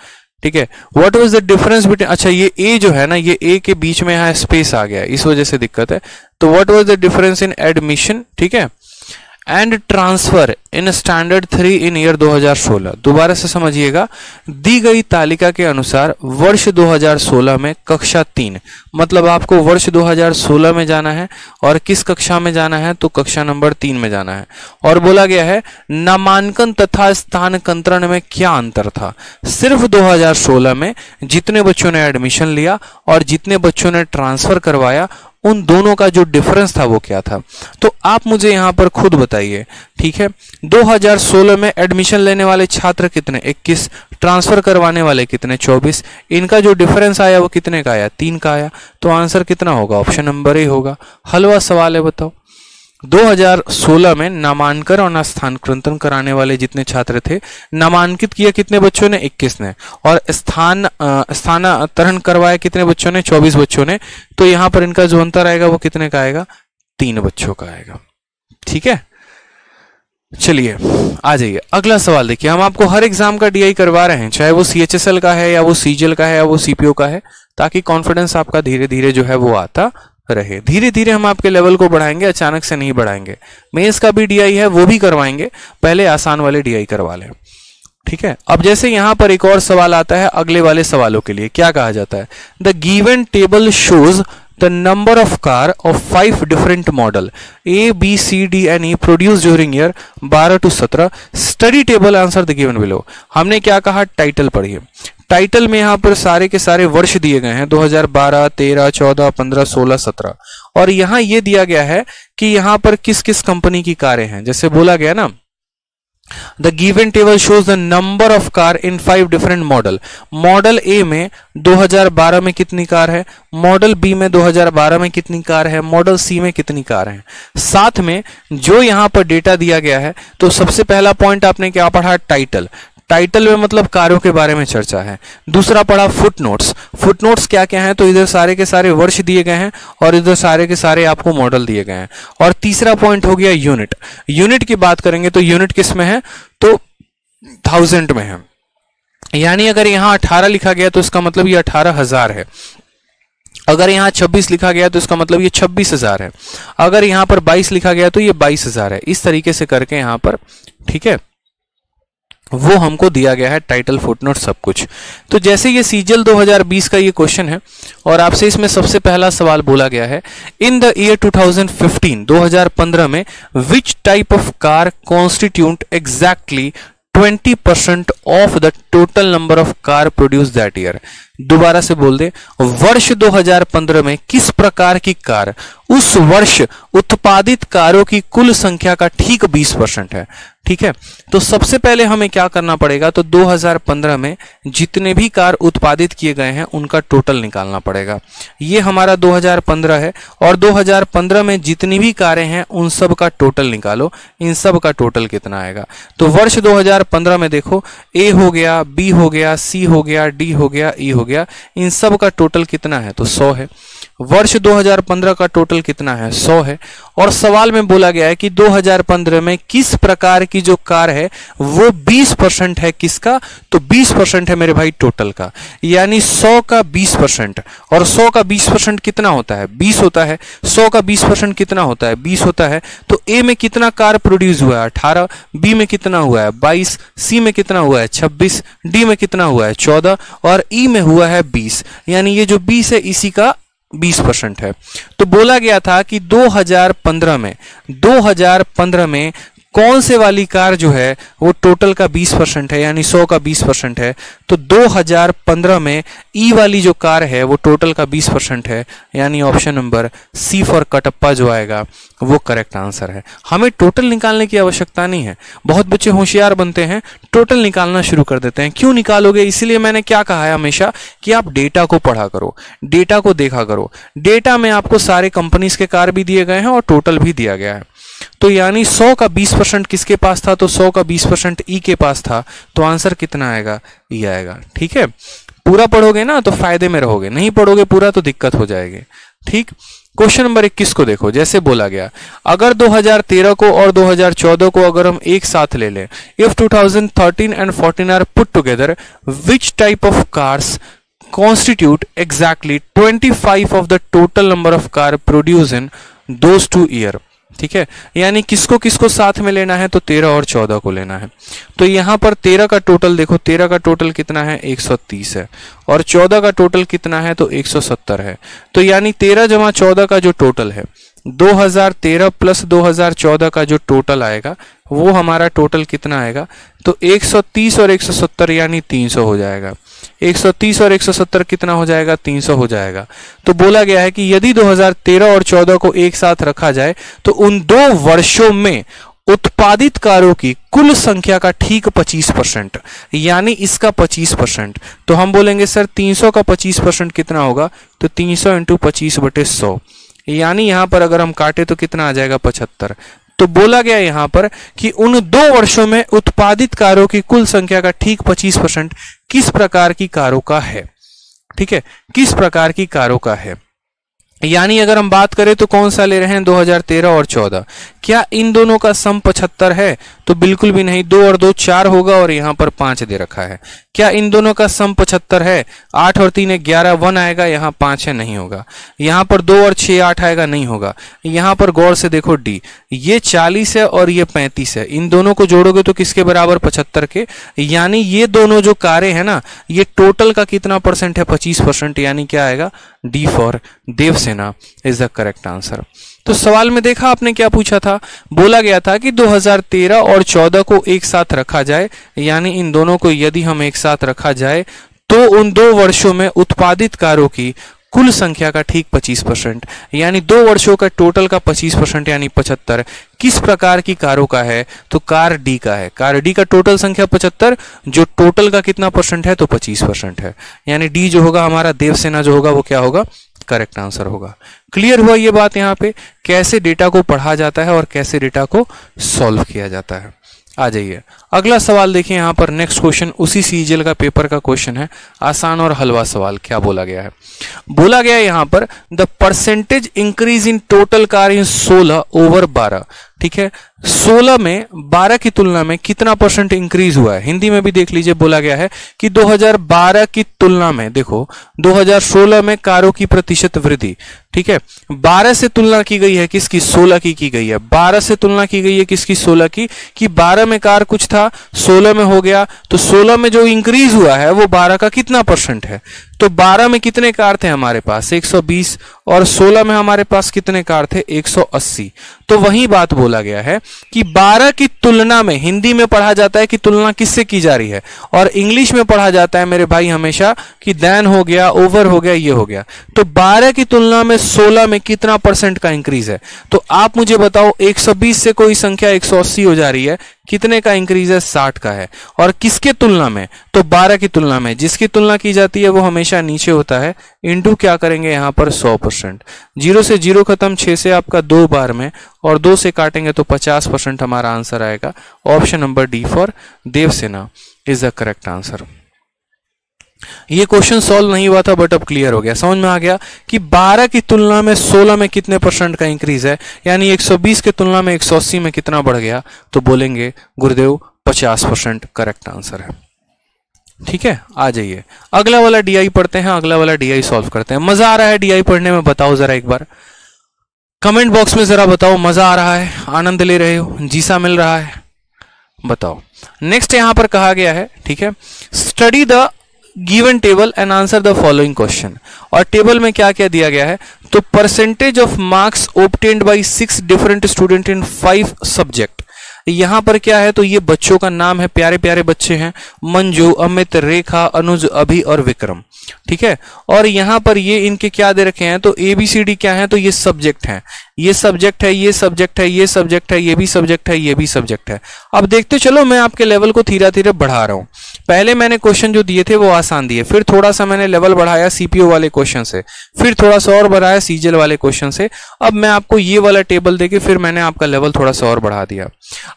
ठीक है। What was the difference between, अच्छा ये ए जो है ना, ये ए के बीच में यहाँ स्पेस आ गया, इस वजह से दिक्कत है। तो what was the difference in admission, ठीक है, and transfer in standard 3 in year 2016। दोबारा से समझिएगा, दी गई तालिका के अनुसार वर्ष 2016 में कक्षा 3, मतलब आपको वर्ष 2016 में जाना है, और किस कक्षा में जाना है? तो कक्षा नंबर 3 में जाना है। और बोला गया है नामांकन तथा स्थानांतरण में क्या अंतर था? सिर्फ 2016 में जितने बच्चों ने एडमिशन लिया और जितने बच्चों ने ट्रांसफर करवाया, उन दोनों का जो डिफरेंस था वो क्या था? तो आप मुझे यहां पर खुद बताइए, ठीक है। 2016 में एडमिशन लेने वाले छात्र कितने? 21। ट्रांसफर करवाने वाले कितने? 24। इनका जो डिफरेंस आया वो कितने का आया? 3 का आया। तो आंसर कितना होगा? ऑप्शन नंबर ए होगा। हलवा सवाल है, बताओ। 2016 में नामांकन और स्थानांतरण कराने वाले जितने छात्र थे, नामांकित किया कितने बच्चों ने? 21 ने। और स्थानांतरण करवाया कितने बच्चों ने? 24 बच्चों ने। तो यहां पर इनका जो अंतर आएगा वो कितने का आएगा? 3 बच्चों का आएगा, ठीक है। चलिए आ जाइए, अगला सवाल देखिए। हम आपको हर एग्जाम का डीआई करवा रहे हैं, चाहे वो सीएचएसएल का है, या वो सीजीएल का है, या वो सीपीओ का है, ताकि कॉन्फिडेंस आपका धीरे धीरे जो है वो आता रहे। धीरे धीरे हम आपके लेवल को बढ़ाएंगे, अचानक से नहीं बढ़ाएंगे। मेंस का भी डीआई है, वो भी करवाएंगे, पहले आसान वाले डीआई करवा लें, ठीक है। अब जैसे यहां पर एक और सवाल आता है अगले वाले सवालों के लिए, क्या कहा जाता है? The given table shows the number of car of 5 different model A, B, C, D and E produce during year 12 to 17, study table answer the given below. हमने क्या कहा, टाइटल पढ़िए। टाइटल में यहां पर सारे के सारे वर्ष दिए गए हैं 2012, 13, 14, 15, 16, 17 और यहां ये दिया गया है कि यहां पर किस किस कंपनी की कारें हैं। जैसे बोला गया ना, the given table shows the number of car in 5 different model. Model A में 2012 में कितनी कार है, मॉडल बी में 2012 में कितनी कार है, मॉडल सी में कितनी कार है। साथ में जो यहां पर डेटा दिया गया है, तो सबसे पहला पॉइंट आपने क्या पढ़ा, टाइटल। टाइटल में मतलब कारों के बारे में चर्चा है। दूसरा पढ़ा फुटनोट्स। फुटनोट्स क्या क्या है, तो इधर सारे के सारे वर्ष दिए गए हैं और इधर सारे के सारे आपको मॉडल दिए गए हैं। और तीसरा पॉइंट हो गया यूनिट। यूनिट की बात करेंगे तो यूनिट किस में है, तो 1000 में है। यानी अगर यहां 18 लिखा गया तो इसका मतलब ये 18,000 है। अगर यहां 26 लिखा गया तो इसका मतलब ये 26,000 है। अगर यहां पर 22 लिखा गया तो ये 22,000 है। इस तरीके से करके यहां पर, ठीक है, वो हमको दिया गया है, टाइटल, फुटनोट, सब कुछ। तो जैसे ये सीजीएल 2020 का ये क्वेश्चन है और आपसे इसमें सबसे पहला सवाल बोला गया है, इन द ईयर 2015, 2015 में विच type of car constitute exactly 20% of the total number of car produce that year. दोबारा से बोल दे, वर्ष 2015 में किस प्रकार की कार उस वर्ष उत्पादित कारों की कुल संख्या का ठीक 20% है। ठीक है, तो सबसे पहले हमें क्या करना पड़ेगा, तो 2015 में जितने भी कार उत्पादित किए गए हैं उनका टोटल निकालना पड़ेगा। ये हमारा 2015 है और 2015 में जितनी भी कारें हैं उन सब का टोटल निकालो, इन सब का टोटल कितना आएगा। तो वर्ष 2015 में देखो, ए हो गया, बी हो गया, सी हो गया, डी हो गया, ई हो गया, इन सब का टोटल कितना है, तो 100 है। वर्ष 2015 का टोटल कितना है, 100 है। और सवाल में बोला गया है कि 2015 में किस प्रकार की जो कार है वो 20% है, किसका, तो 20% है मेरे भाई टोटल का। यानी 100 का 20%, और 100 का 20% कितना होता है, 20 होता है। 100 का 20% कितना होता है, 20 होता है। तो ए में कितना कार प्रोड्यूस हुआ है, 18, बी में कितना हुआ है, 22, सी में कितना हुआ है, 26, डी में कितना हुआ है, 14 और ई में हुआ है 20। यानी ये जो 20 है इसी का 20% है। तो बोला गया था कि 2015 में कौन से वाली कार जो है वो टोटल का 20% है, यानी 100 का 20% है। तो 2015 में ई वाली जो कार है वो टोटल का 20% है, यानी option number C for Kattappa जो आएगा वो करेक्ट आंसर है। हमें टोटल निकालने की आवश्यकता नहीं है। बहुत बच्चे होशियार बनते हैं, टोटल निकालना शुरू कर देते हैं। क्यों निकालोगे, इसलिए मैंने क्या कहा है हमेशा कि आप डेटा को पढ़ा करो, डेटा को देखा करो। डेटा में आपको सारे कंपनीज के कार भी दिए गए हैं और टोटल भी दिया गया है। तो यानी 100 का 20% किसके पास था, तो 100 का 20% ई के पास था। तो आंसर कितना आएगा, ई आएगा। ठीक है, पूरा पढ़ोगे ना तो फायदे में रहोगे, नहीं पढ़ोगे पूरा तो दिक्कत हो जाएगी। ठीक, क्वेश्चन नंबर 21 को देखो। जैसे बोला गया, अगर 2013 को और 2014 को अगर हम एक साथ ले लें, if 2013 and 14 are put together, which type of cars constitute exactly 25 of the total number of car produced in those 2 year। ठीक है, यानी किसको किसको साथ में लेना है, तो 13 और 14 को लेना है। तो यहां पर 13 का टोटल देखो, 13 का टोटल कितना है, 130 है, और 14 का टोटल कितना है, तो 170 है। तो यानी 13 जमा 14 का जो टोटल है, 2013 प्लस 2014 का जो टोटल आएगा वो हमारा टोटल कितना आएगा, तो 130 और 170 यानी 300 हो जाएगा। 130 और 170 कितना हो जाएगा, 300 हो जाएगा। तो बोला गया है कि यदि 2013 और 14 को एक साथ रखा जाए तो उन 2 वर्षों में उत्पादित कारों की कुल संख्या का ठीक 25%, यानी इसका 25%। तो हम बोलेंगे सर 300 का 25% कितना होगा, तो 300 × 25/100, यानी यहां पर अगर हम काटे तो कितना आ जाएगा, 75। तो बोला गया यहां पर कि उन 2 वर्षों में उत्पादित कारों की कुल संख्या का ठीक 25% किस प्रकार की कारों का है। ठीक है, किस प्रकार की कारों का है। यानी अगर हम बात करें तो कौन सा ले रहे हैं, 2013 और 14। क्या इन दोनों का सम 75 है, तो बिल्कुल भी नहीं। 2 और 2 4 होगा और यहां पर 5 दे रखा है। क्या इन दोनों का सम 75 है, 8 और 3 11 1 आएगा, यहां 5 है, नहीं होगा। यहां पर 2 और 6 8 आएगा, नहीं होगा। यहां पर गौर से देखो डी, ये 40 है और ये 35 है, इन दोनों को जोड़ोगे तो किसके बराबर, 75 के। यानी ये दोनों जो कारें हैं ना, ये टोटल का कितना परसेंट है, 25%, यानी क्या आएगा, D for Devasena is the correct answer. तो सवाल में देखा आपने क्या पूछा था, बोला गया था कि 2013 और 14 को एक साथ रखा जाए, यानी इन दोनों को यदि हम एक साथ रखा जाए तो उन 2 वर्षों में उत्पादित कारों की कुल संख्या का ठीक 25%, यानी 2 वर्षों का टोटल का 25% यानी 75 किस प्रकार की कारों का है, तो कार डी का है। कार डी का टोटल संख्या 75, जो टोटल का कितना परसेंट है, तो 25% है, यानी डी जो होगा हमारा देवसेना जो होगा वो क्या होगा, करेक्ट आंसर होगा। क्लियर हुआ ये बात यहाँ पे, कैसे डेटा को पढ़ा जाता है और कैसे डेटा को सॉल्व किया जाता है। आ जाइए अगला सवाल देखिए यहाँ पर, नेक्स्ट क्वेश्चन उसी सीजीएल का पेपर का क्वेश्चन है, आसान और हलवा सवाल। क्या बोला गया है, बोला गया है यहाँ पर the percentage increase in total car in 16 over 12। ठीक है, 16 में 12 की तुलना में कितना परसेंट इंक्रीज हुआ है। हिंदी में भी देख लीजिए, बोला गया है कि 2012 की तुलना में देखो 2016 में कारों की प्रतिशत वृद्धि। ठीक है, 12 से तुलना की गई है किसकी, 16 की गई है। 12 से तुलना की गई है किसकी, 16 की, कि 12 में कार कुछ था 16 में हो गया, तो 16 में जो इंक्रीज हुआ है वो 12 का कितना परसेंट है। तो 12 में कितने कार थे हमारे पास, 120, और 16 में हमारे पास कितने कार थे, 180। तो वही बात बोला गया है कि 12 की तुलना में, हिंदी में पढ़ा जाता है कि तुलना किससे की जा रही है, और इंग्लिश में पढ़ा जाता है मेरे भाई हमेशा कि देन हो गया, ओवर हो गया, ये हो गया। तो 12 की तुलना में 16 में कितना परसेंट का इंक्रीज है। तो आप मुझे बताओ, 120 से कोई संख्या 180 हो जा रही है, कितने का इंक्रीज है, 60 का है। और किसके तुलना में, तो 12 की तुलना में। जिसकी तुलना की जाती है वो हमेशा नीचे होता है, इनटू क्या करेंगे यहाँ पर 100%। 0 से 0 खत्म, 6 से आपका 2 बार में, और 2 से काटेंगे तो 50% हमारा आंसर आएगा। Option number D for Devasena is the correct answer. ये क्वेश्चन सॉल्व नहीं हुआ था बट अब क्लियर हो गया, समझ में आ गया कि 12 की तुलना में 16 में कितने परसेंट का इंक्रीज है, यानी 120 की तुलना में 180 में कितना बढ़ गया, तो बोलेंगे गुरुदेव 50% करेक्ट आंसर है। ठीक है, आ जाइए अगला वाला डीआई पढ़ते हैं, अगला वाला डीआई सॉल्व करते हैं। मजा आ रहा है डीआई पढ़ने में, बताओ जरा एक बार कमेंट बॉक्स में, जरा बताओ मजा आ रहा है, आनंद ले रहे हो, जीसा मिल रहा है, बताओ। नेक्स्ट यहां पर कहा गया है, ठीक है, study the given table and answer the following question. और टेबल में क्या क्या दिया गया है, तो percentage of marks obtained bye 6 different student in 5 subject. यहां पर क्या है, तो ये बच्चों का नाम है, प्यारे प्यारे बच्चे हैं, मंजू, अमित, रेखा, अनुज, अभि और विक्रम। ठीक है, और यहां पर ये इनके क्या दे रखे हैं, तो ABCD क्या है, तो ये सब्जेक्ट हैं, ये सब्जेक्ट है, ये सब्जेक्ट है, ये सब्जेक्ट है, ये भी सब्जेक्ट है, ये भी सब्जेक्ट है। अब देखते चलो, मैं आपके लेवल को धीरे धीरे बढ़ा रहा हूं। पहले मैंने क्वेश्चन जो दिए थे वो आसान दिए, फिर थोड़ा सा मैंने लेवल बढ़ाया CPO वाले क्वेश्चन से, फिर थोड़ा सा और बढ़ाया CGL वाले क्वेश्चन से। अब मैं आपको ये वाला टेबल देके फिर मैंने आपका लेवल थोड़ा सा और बढ़ा दिया।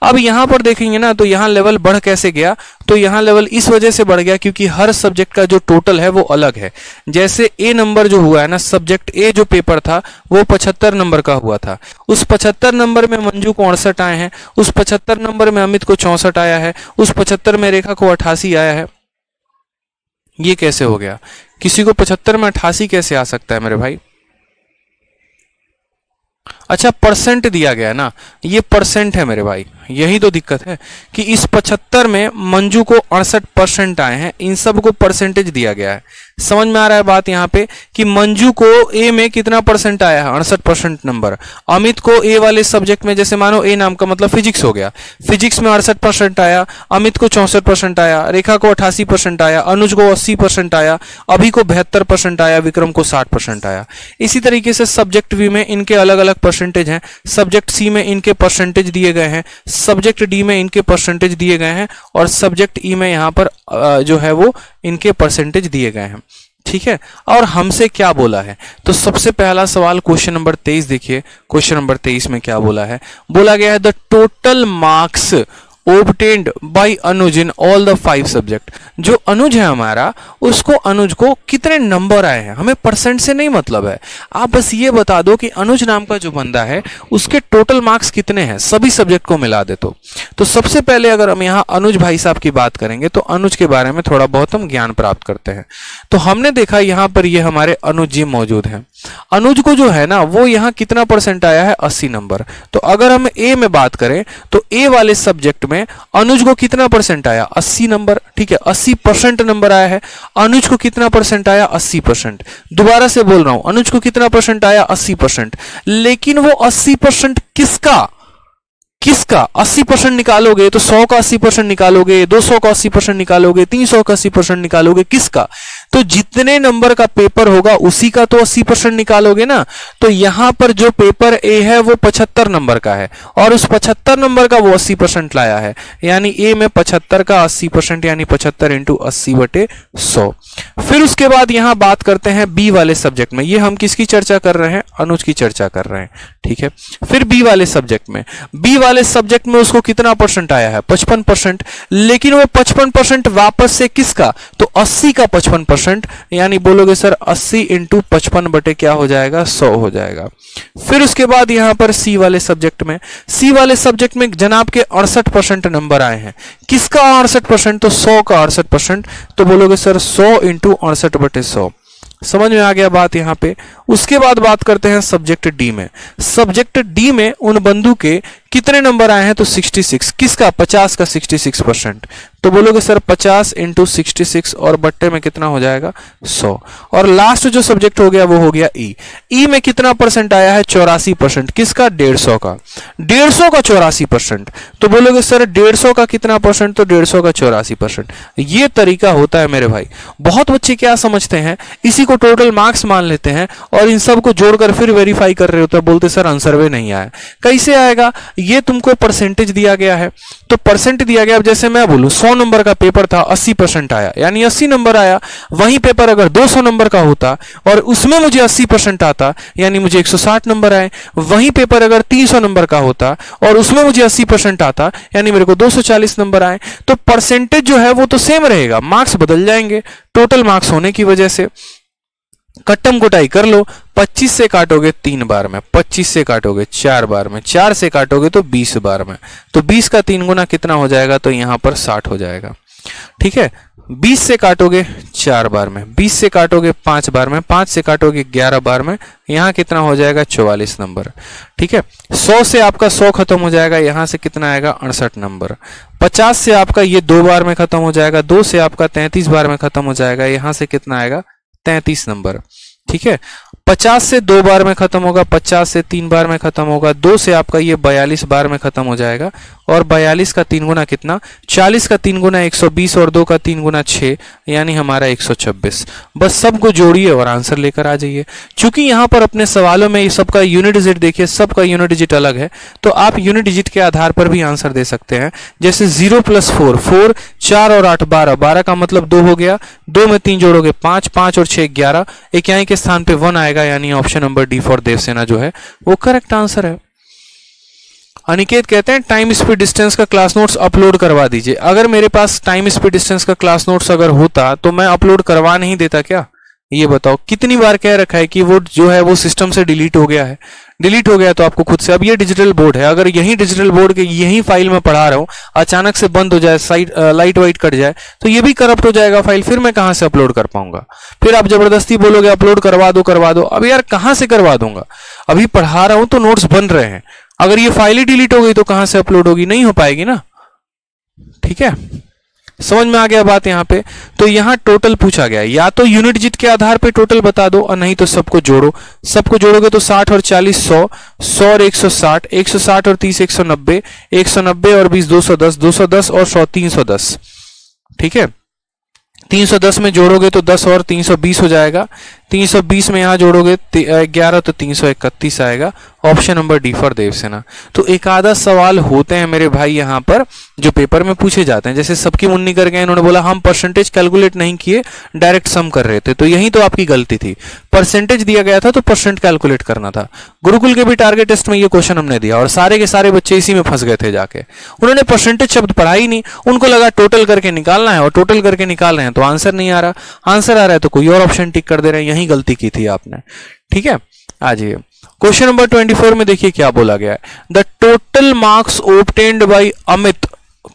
अब यहां पर देखेंगे ना, तो यहां लेवल बढ़ कैसे गया, तो यहां लेवल इस वजह से बढ़ गया क्योंकि हर सब्जेक्ट का जो टोटल है वो अलग है। जैसे A नंबर जो हुआ है ना, सब्जेक्ट A जो पेपर था वो 75 नंबर का हुआ था, उस 75 नंबर में मंजू को 68 आए हैं, उस 75 नंबर में अमित को 64 आया है, उस 75 में रेखा को 88 आया है। ये कैसे हो गया, किसी को 75 में 88 कैसे आ सकता है मेरे भाई। अच्छा, परसेंट दिया गया ना, ये परसेंट है मेरे भाई, यही तो दिक्कत है कि इस 75 में मंजू को 68% आए हैं, इन सब को परसेंटेज दिया गया है। समझ में आ रहा है बात यहाँ पे कि मंजू को A में कितना परसेंट आया है, 68% नंबर। अमित को A वाले सब्जेक्ट में, जैसे मानो A नाम का मतलब फिजिक्स हो गया, फिजिक्स में 68% आया, अमित को 64% आया, रेखा को 88% आया, अनुज को 80% आया, अभि को 72% आया, विक्रम को 60% आया। इसी तरीके से सब्जेक्ट B में इनके अलग अलग परसेंटेज हैं, सब्जेक्ट C में इनके परसेंटेज दिए गए हैं, सब्जेक्ट D में इनके परसेंटेज दिए गए हैं, और सब्जेक्ट E में यहाँ पर जो है वो इनके परसेंटेज दिए गए हैं। ठीक है, और हमसे क्या बोला है, तो सबसे पहला सवाल क्वेश्चन नंबर 23 देखिए। क्वेश्चन नंबर 23 में क्या बोला है, बोला गया है the total marks obtained by Anuj in all the 5 subject. जो अनुज है हमारा, उसको अनुज को कितने नंबर आए हैं, हमें परसेंट से नहीं मतलब है, आप बस ये बता दो कि अनुज नाम का जो बंदा है उसके टोटल मार्क्स कितने हैं, सभी सब्जेक्ट को मिला दे तो सबसे पहले अगर हम यहाँ अनुज भाई साहब की बात करेंगे तो अनुज के बारे में थोड़ा बहुत हम ज्ञान प्राप्त करते हैं। तो हमने देखा यहाँ पर ये हमारे अनुज जी मौजूद हैं, अनुज को जो है ना वो यहाँ कितना परसेंट आया है, 80 नंबर। तो अगर हम ए में बात करें तो ए वाले सब्जेक्ट में अनुज को कितना परसेंट आया, 80 नंबर। ठीक है, 80% नंबर आया है। अनुज को कितना परसेंट आया, 80%। दोबारा से बोल रहा हूं, अनुज को कितना परसेंट आया, 80%। लेकिन वो 80% किसका 80% निकालोगे तो 100 का 80% निकालोगे, 200 का 80% निकालोगे, 300 का 80% निकालोगे, किसका? तो जितने नंबर का पेपर होगा उसी का तो 80% निकालोगे ना। तो यहां पर जो पेपर ए है वो 75 नंबर का है और उस 75 नंबर का वो 80% लाया है, यानी ए में 75 का 80% यानी 75 इंटू 80/100। फिर उसके बाद यहां बात करते हैं बी वाले सब्जेक्ट में। ये हम किसकी चर्चा कर रहे हैं, अनुज की चर्चा कर रहे हैं। ठीक है, फिर बी वाले सब्जेक्ट में उसको कितना परसेंट आया है, 55%। लेकिन वो 55% वापस से किसका, तो 80 का 55%, यानी बोलोगे सर 80 इंटू 55 बटे क्या हो जाएगा, 100 हो जाएगा। फिर उसके बाद यहां पर सी वाले सब्जेक्ट में जनाब के 68% नंबर आए हैं। किसका 68%, तो 100 का 68%। तो बोलोगे सर 100 इंटू 68/100। समझ में आ गया बात यहां पे। उसके बाद बात करते हैं सब्जेक्ट डी में उन बंधु के कितने नंबर आए हैं, तो 66। किसका, 50 का 66%। तो बोलोगे सर 50 इंटू 66 और बट्टे में कितना हो जाएगा, 100। और लास्ट जो सब्जेक्ट हो गया वो हो गया ई में कितना परसेंट आया है, 84%। किसका, 150 का 84%। तो बोलोगे सर 150 का कितना परसेंट, तो 150 का 84%। ये तरीका होता है मेरे भाई। बहुत बच्चे क्या समझते हैं, इसी को टोटल मार्क्स मान लेते हैं और इन सब को जोड़कर फिर वेरीफाई कर रहे होते हैं, बोलते सर आंसर वे नहीं आया। कैसे आएगा, ये तुमको परसेंटेज दिया गया है, तो परसेंट दिया गया। अब जैसे मैं बोलूं 100 नंबर का पेपर था, 80% आया, यानी 80 नंबर आया। वही पेपर अगर 200 नंबर का होता और उसमें मुझे 80% आता, यानी मुझे 160 नंबर आए। वही पेपर अगर 300 नंबर का होता और उसमें मुझे 80% आता, यानी मेरे को 240 नंबर आए। तो परसेंटेज जो है वो तो सेम रहेगा, मार्क्स बदल जाएंगे टोटल मार्क्स होने की वजह से। कट्टम कुटाई कर लो, 25 से काटोगे 3 बार में, 25 से काटोगे 4 बार में, 4 से काटोगे तो 20 बार में। तो 20 का 3 गुना कितना हो जाएगा, तो यहां पर 60 हो जाएगा। ठीक है, 20 से काटोगे 4 बार में, 20 से काटोगे 5 बार में, 5 से काटोगे 11 बार में, यहां कितना हो जाएगा, 44 नंबर। ठीक है, 100 से आपका 100 खत्म हो जाएगा, यहां से कितना आएगा, 68 नंबर। 50 से आपका ये 2 बार में खत्म हो जाएगा, 2 से आपका 33 बार में खत्म हो जाएगा, यहां से कितना आएगा, 33 नंबर। ठीक है, 50 से 2 बार में खत्म होगा, 50 से 3 बार में खत्म होगा, 2 से आपका ये 42 बार में खत्म हो जाएगा। और 42 का 3 गुना कितना, 40 का 3 गुना 120 और 2 का 3 गुना 6, यानी हमारा 126। बस सबको जोड़िए और आंसर लेकर आ जाइए। चूंकि यहां पर अपने सवालों में ये सबका यूनिट डिजिट देखिए, सबका यूनिट डिजिट अलग है, तो आप यूनिट डिजिट के आधार पर भी आंसर दे सकते हैं। जैसे 0 + 4, 4, 4 और 8 12, 12 का मतलब 2 हो गया, 2 में 3 जोड़ोगे 5, 5 और 6 11, इकाई के स्थान पे 1 आएगा, यानी option number D for Devasena जो है वो करेक्ट आंसर है। अनिकेत कहते हैं टाइम स्पीड डिस्टेंस का क्लास नोट्स अपलोड करवा दीजिए। अगर मेरे पास टाइम स्पीड डिस्टेंस का क्लास नोट्स अगर होता तो मैं अपलोड करवा नहीं देता क्या, ये बताओ। कितनी बार कह रखा है कि वो जो है वो सिस्टम से डिलीट हो गया है, डिलीट हो गया तो आपको खुद से। अब ये डिजिटल बोर्ड है, अगर यही डिजिटल बोर्ड के यही फाइल में पढ़ा रहा हूं, अचानक से बंद हो जाए, लाइट वाइट कट जाए, तो ये भी करप्ट हो जाएगा फाइल, फिर मैं कहां से अपलोड कर पाऊंगा। फिर आप जबरदस्ती बोलोगे अपलोड करवा दो। अब यार कहां से करवा दूंगा, अभी पढ़ा रहा हूं तो नोट्स बन रहे हैं। अगर ये फाइल ही डिलीट हो गई तो कहां से अपलोड होगी, नहीं हो पाएगी ना। ठीक है, समझ में आ गया बात यहां पे। तो यहां टोटल पूछा गया, या तो यूनिट डिजिट के आधार पे टोटल बता दो और नहीं तो सबको जोड़ो। सबको जोड़ोगे तो 60 और 40 100, 100 और 160, 160 और 30 190, 190 और 20 210, 210 और 100 310। ठीक है, 310 में जोड़ोगे तो 10 और 320 हो जाएगा। 320 में यहां जोड़ोगे 11 तो 331 आएगा। Option number D for Devasena. तो एक आधा सवाल होते हैं मेरे भाई यहां पर जो पेपर में पूछे जाते हैं, जैसे सबकी मुन्नी कर गए, इन्होंने बोला हम परसेंटेज कैलकुलेट नहीं किए, डायरेक्ट सम कर रहे थे, तो यही तो आपकी गलती थी। परसेंटेज दिया गया था तो परसेंट कैलकुलेट करना था। गुरुकुल के भी टारगेट टेस्ट में ये क्वेश्चन हमने दिया और सारे के सारे बच्चे इसी में फंस गए थे जाके। उन्होंने परसेंटेज शब्द पढ़ा ही नहीं, उनको लगा टोटल करके निकालना है और टोटल करके निकाल रहे हैं तो आंसर नहीं आ रहा, आंसर आ रहा है तो कोई और ऑप्शन टिक कर दे रहे हैं। यही गलती की थी आपने। ठीक है, आ जाइए क्वेश्चन नंबर 24 में देखिए क्या बोला गया है। The total marks obtained bye Amit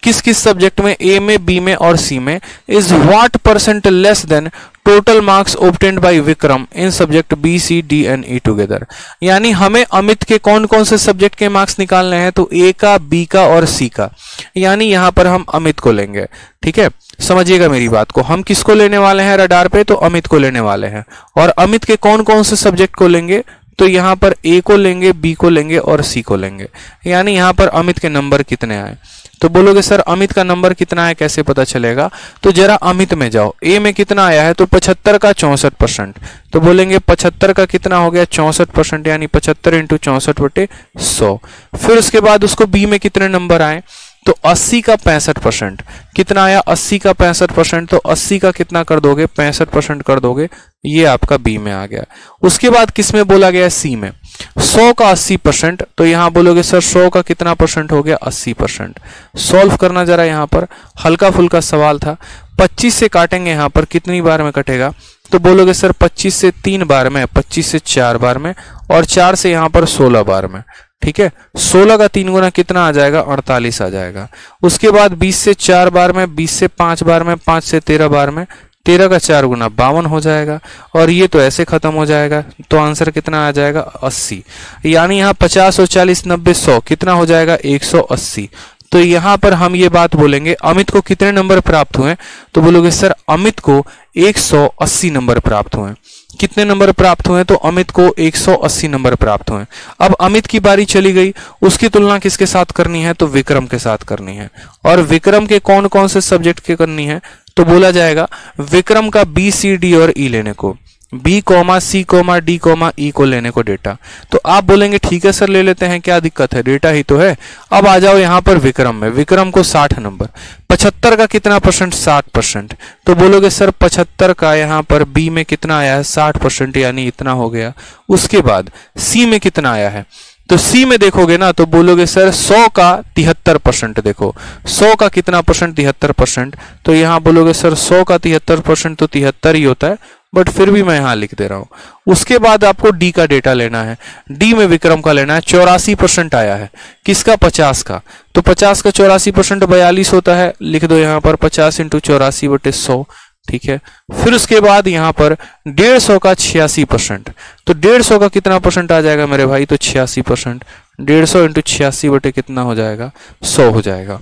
किस किस सब्जेक्ट में, ए में, बी में और सी में, is what percent less than total marks obtained by Vikram in subject B C D and E together. यानी हमें अमित के कौन कौन से सब्जेक्ट के मार्क्स निकालने हैं, तो ए का, बी का और सी का। यानी यहां पर हम अमित को लेंगे। ठीक है, समझिएगा मेरी बात को, हम किसको लेने वाले हैं रडार पे, तो अमित को लेने वाले हैं। और अमित के कौन कौन से सब्जेक्ट को लेंगे, तो यहां पर ए को लेंगे, बी को लेंगे और सी को लेंगे। यानी यहां पर अमित के नंबर कितने आए, तो बोलोगे सर अमित का नंबर कितना है, कैसे पता चलेगा, तो जरा अमित में जाओ। ए में कितना आया है, तो 75 का 64%, तो बोलेंगे 75 का कितना हो गया 64%, यानी 75 इंटू 64/100। फिर उसके बाद उसको बी में कितने नंबर आए, तो 80 का 65%, कितना आया 80 का 65%, तो 80 का कितना कर दोगे 65% कर दोगे, ये आपका बी में आ गया। उसके बाद किस में बोला गया, सी में 100 का 80%, तो यहां बोलोगे सर 100 का कितना परसेंट हो गया 80%। सॉल्व करना जरा, यहां पर हल्का फुल्का सवाल था। 25 से काटेंगे, यहां पर कितनी बार में कटेगा, तो बोलोगे सर 25 से 3 बार में, 25 से 4 बार में और 4 से यहां पर 16 बार में। ठीक है, 16 का 3 गुना कितना आ जाएगा 48 आ जाएगा। उसके बाद 20 से 4 बार में, 20 से 5 बार में, 5 से 13 बार में, 13 का 4 गुना 52 हो जाएगा। और ये तो ऐसे खत्म हो जाएगा, तो आंसर कितना आ जाएगा 80। यानी यहाँ 50 और 40 90 100 कितना हो जाएगा 180। तो यहां पर हम ये बात बोलेंगे अमित को कितने नंबर प्राप्त हुए, तो बोलोगे सर अमित को 180 नंबर प्राप्त हुए। कितने नंबर प्राप्त हुए, तो अमित को 180 नंबर प्राप्त हुए। अब अमित की बारी चली गई, उसकी तुलना किसके साथ करनी है, तो विक्रम के साथ करनी है। और विक्रम के कौन कौन से सब्जेक्ट के करनी है, तो बोला जाएगा विक्रम का बी सी डी और ई लेने को, B comma C comma D comma ई को लेने को डेटा। तो आप बोलेंगे ठीक है सर ले लेते हैं, क्या दिक्कत है, डेटा ही तो है। अब आ जाओ यहां पर विक्रम में, विक्रम को 60 नंबर, 75 का कितना परसेंट 60%, तो बोलोगे सर 75 का यहां पर बी में कितना आया है 60%, यानी इतना हो गया। उसके बाद सी में कितना आया है, तो सी में देखोगे ना तो बोलोगे सर 100 का 73%, देखो 100 का कितना परसेंट 73%, तो यहां बोलोगे सर 100 का 73% तो 73 ही होता है, बट फिर भी मैं यहां लिख दे रहा हूं। उसके बाद आपको डी का डेटा लेना है, डी में विक्रम का लेना है। 84% आया है, किसका 50 का, तो 50 का 84% 42 होता है, लिख दो यहां पर 50 इंटू 84/100। ठीक है, फिर उसके बाद यहां पर 150 का 86%, तो 150 का कितना परसेंट आ जाएगा मेरे भाई, तो 86%। 150 इंटू 86 कितना हो जाएगा 100 हो जाएगा।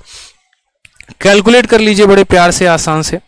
कैलकुलेट कर लीजिए बड़े प्यार से आसान से।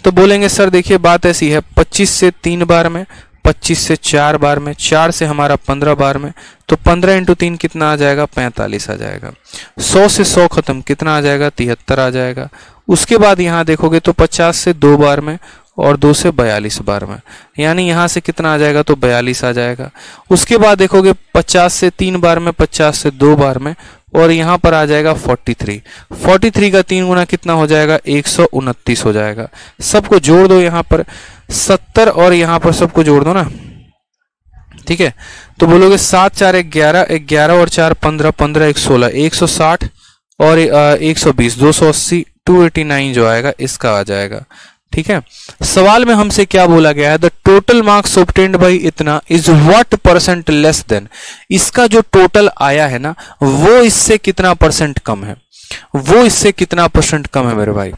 तो बोलेंगे सर देखिए बात ऐसी है, 25 से 3 बार में, 25 से 4 बार में, 4 से हमारा 15 बार में, तो 15 इंटू 3 कितना आ जाएगा 45 आ जाएगा। 100 से 100 खत्म, कितना आ जाएगा 73 आ जाएगा। उसके बाद यहाँ देखोगे तो 50 से 2 बार में और 2 से 42 बार में, यानी यहाँ से कितना आ जाएगा तो 42 आ जाएगा। उसके बाद देखोगे 50 से 3 बार में, 50 से 2 बार में और यहाँ पर आ जाएगा 43। 43 का 3 गुना कितना हो जाएगा 129 हो जाएगा। सबको जोड़ दो यहाँ पर 70 और यहाँ पर सबको जोड़ दो ना। ठीक है, तो बोलोगे 7 4 11, 11 और 4 15, 15 1 16, 160 और 120, 280, 289 जो आएगा इसका आ जाएगा। ठीक है, सवाल में हमसे क्या बोला गया है, the total marks obtained by इतना is what percent less than. इसका जो टोटल आया है ना वो इससे कितना परसेंट कम है, वो इससे कितना परसेंट कम है मेरे भाई।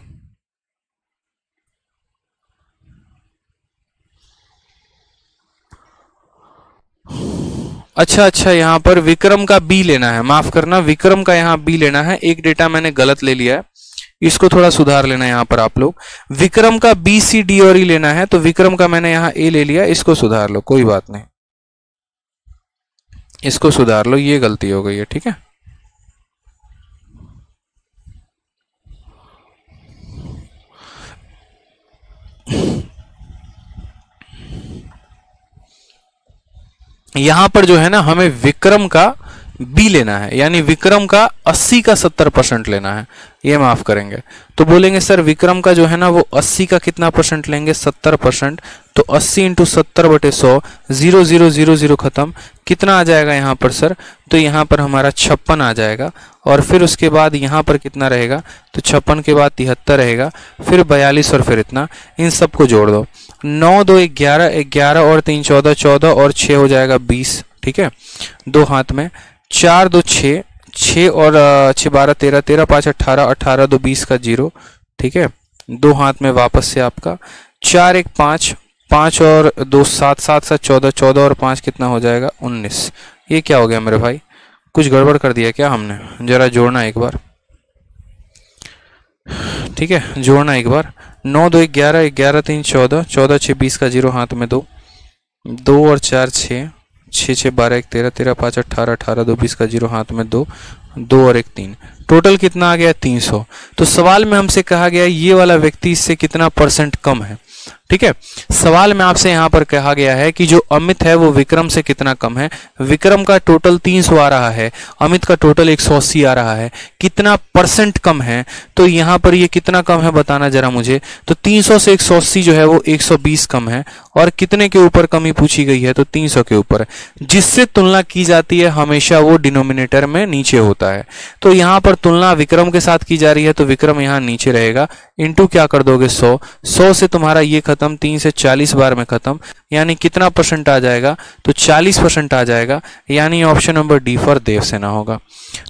अच्छा, यहां पर विक्रम का बी लेना है, माफ करना विक्रम का यहां बी लेना है। एक डेटा मैंने गलत ले लिया है, इसको थोड़ा सुधार लेना है यहाँ पर आप लोग। विक्रम का बी सी डी और ई लेना है, तो विक्रम का मैंने यहाँ ए ले लिया, इसको सुधार लो, कोई बात नहीं, इसको सुधार लो, ये गलती हो गई है। ठीक है, यहां पर जो है ना हमें विक्रम का बी लेना है, यानी विक्रम का 80 का 70% लेना है, ये माफ करेंगे। तो बोलेंगे सर विक्रम का जो है ना वो 80 का कितना परसेंट लेंगे 70%, तो 80 इंटू 70/100, 0 0 0 0 खत्म, कितना आ जाएगा यहाँ पर सर, तो यहाँ पर हमारा 56 आ जाएगा। और फिर उसके बाद यहाँ पर कितना रहेगा, तो 56 के बाद 73 रहेगा, फिर 42 और फिर इतना, इन सबको जोड़ दो। 9 2 11, 11 और 3 14, 14 और 6 हो जाएगा 20। ठीक है, 2 हाथ में, 4 2 6, 6 और 6 12 13, 13 5 18, 18 2 20 का 0। ठीक है, 2 हाथ में वापस से आपका 4 1 5, 5 और 2 7, 7 7 14, 14 और 5 कितना हो जाएगा 19। ये क्या हो गया मेरे भाई, कुछ गड़बड़ कर दिया क्या हमने? जरा जोड़ना एक बार, ठीक है, जोड़ना एक बार। 9 2 11, 11 3 14, 14 6 20 का 0 हाथ में 2, 2 और 4 6, 6 6 12 1 13, 13 5 18, 18 2 20 का 0 हाथ में 2, 2 और 1 3, टोटल कितना आ गया 300। तो सवाल में हमसे कहा गया ये वाला व्यक्ति इससे कितना परसेंट कम है, ठीक है। सवाल में आपसे यहां पर कहा गया है कि जो अमित है वो विक्रम से कितना कम है। विक्रम का टोटल 300 आ रहा है, अमित का टोटल 180 आ रहा है, कितना परसेंट कम है। तो यहां पर ये कितना कम है बताना जरा मुझे। तो 300 से 180 जो है वो 120 कम है, और कितने के ऊपर कमी पूछी गई है तो 300 के ऊपर। जिससे तुलना की जाती है हमेशा वो डिनोमिनेटर में नीचे होता है। तो यहां पर तुलना विक्रम के साथ की जा रही है तो विक्रम यहां नीचे रहेगा, इंटू क्या कर दोगे 100, 100 से तुम्हारा ये खत्म, 3 से 40 बार में खत्म, यानी कितना परसेंट आ जाएगा तो 40% आ जाएगा, यानी option number D for Devasena होगा।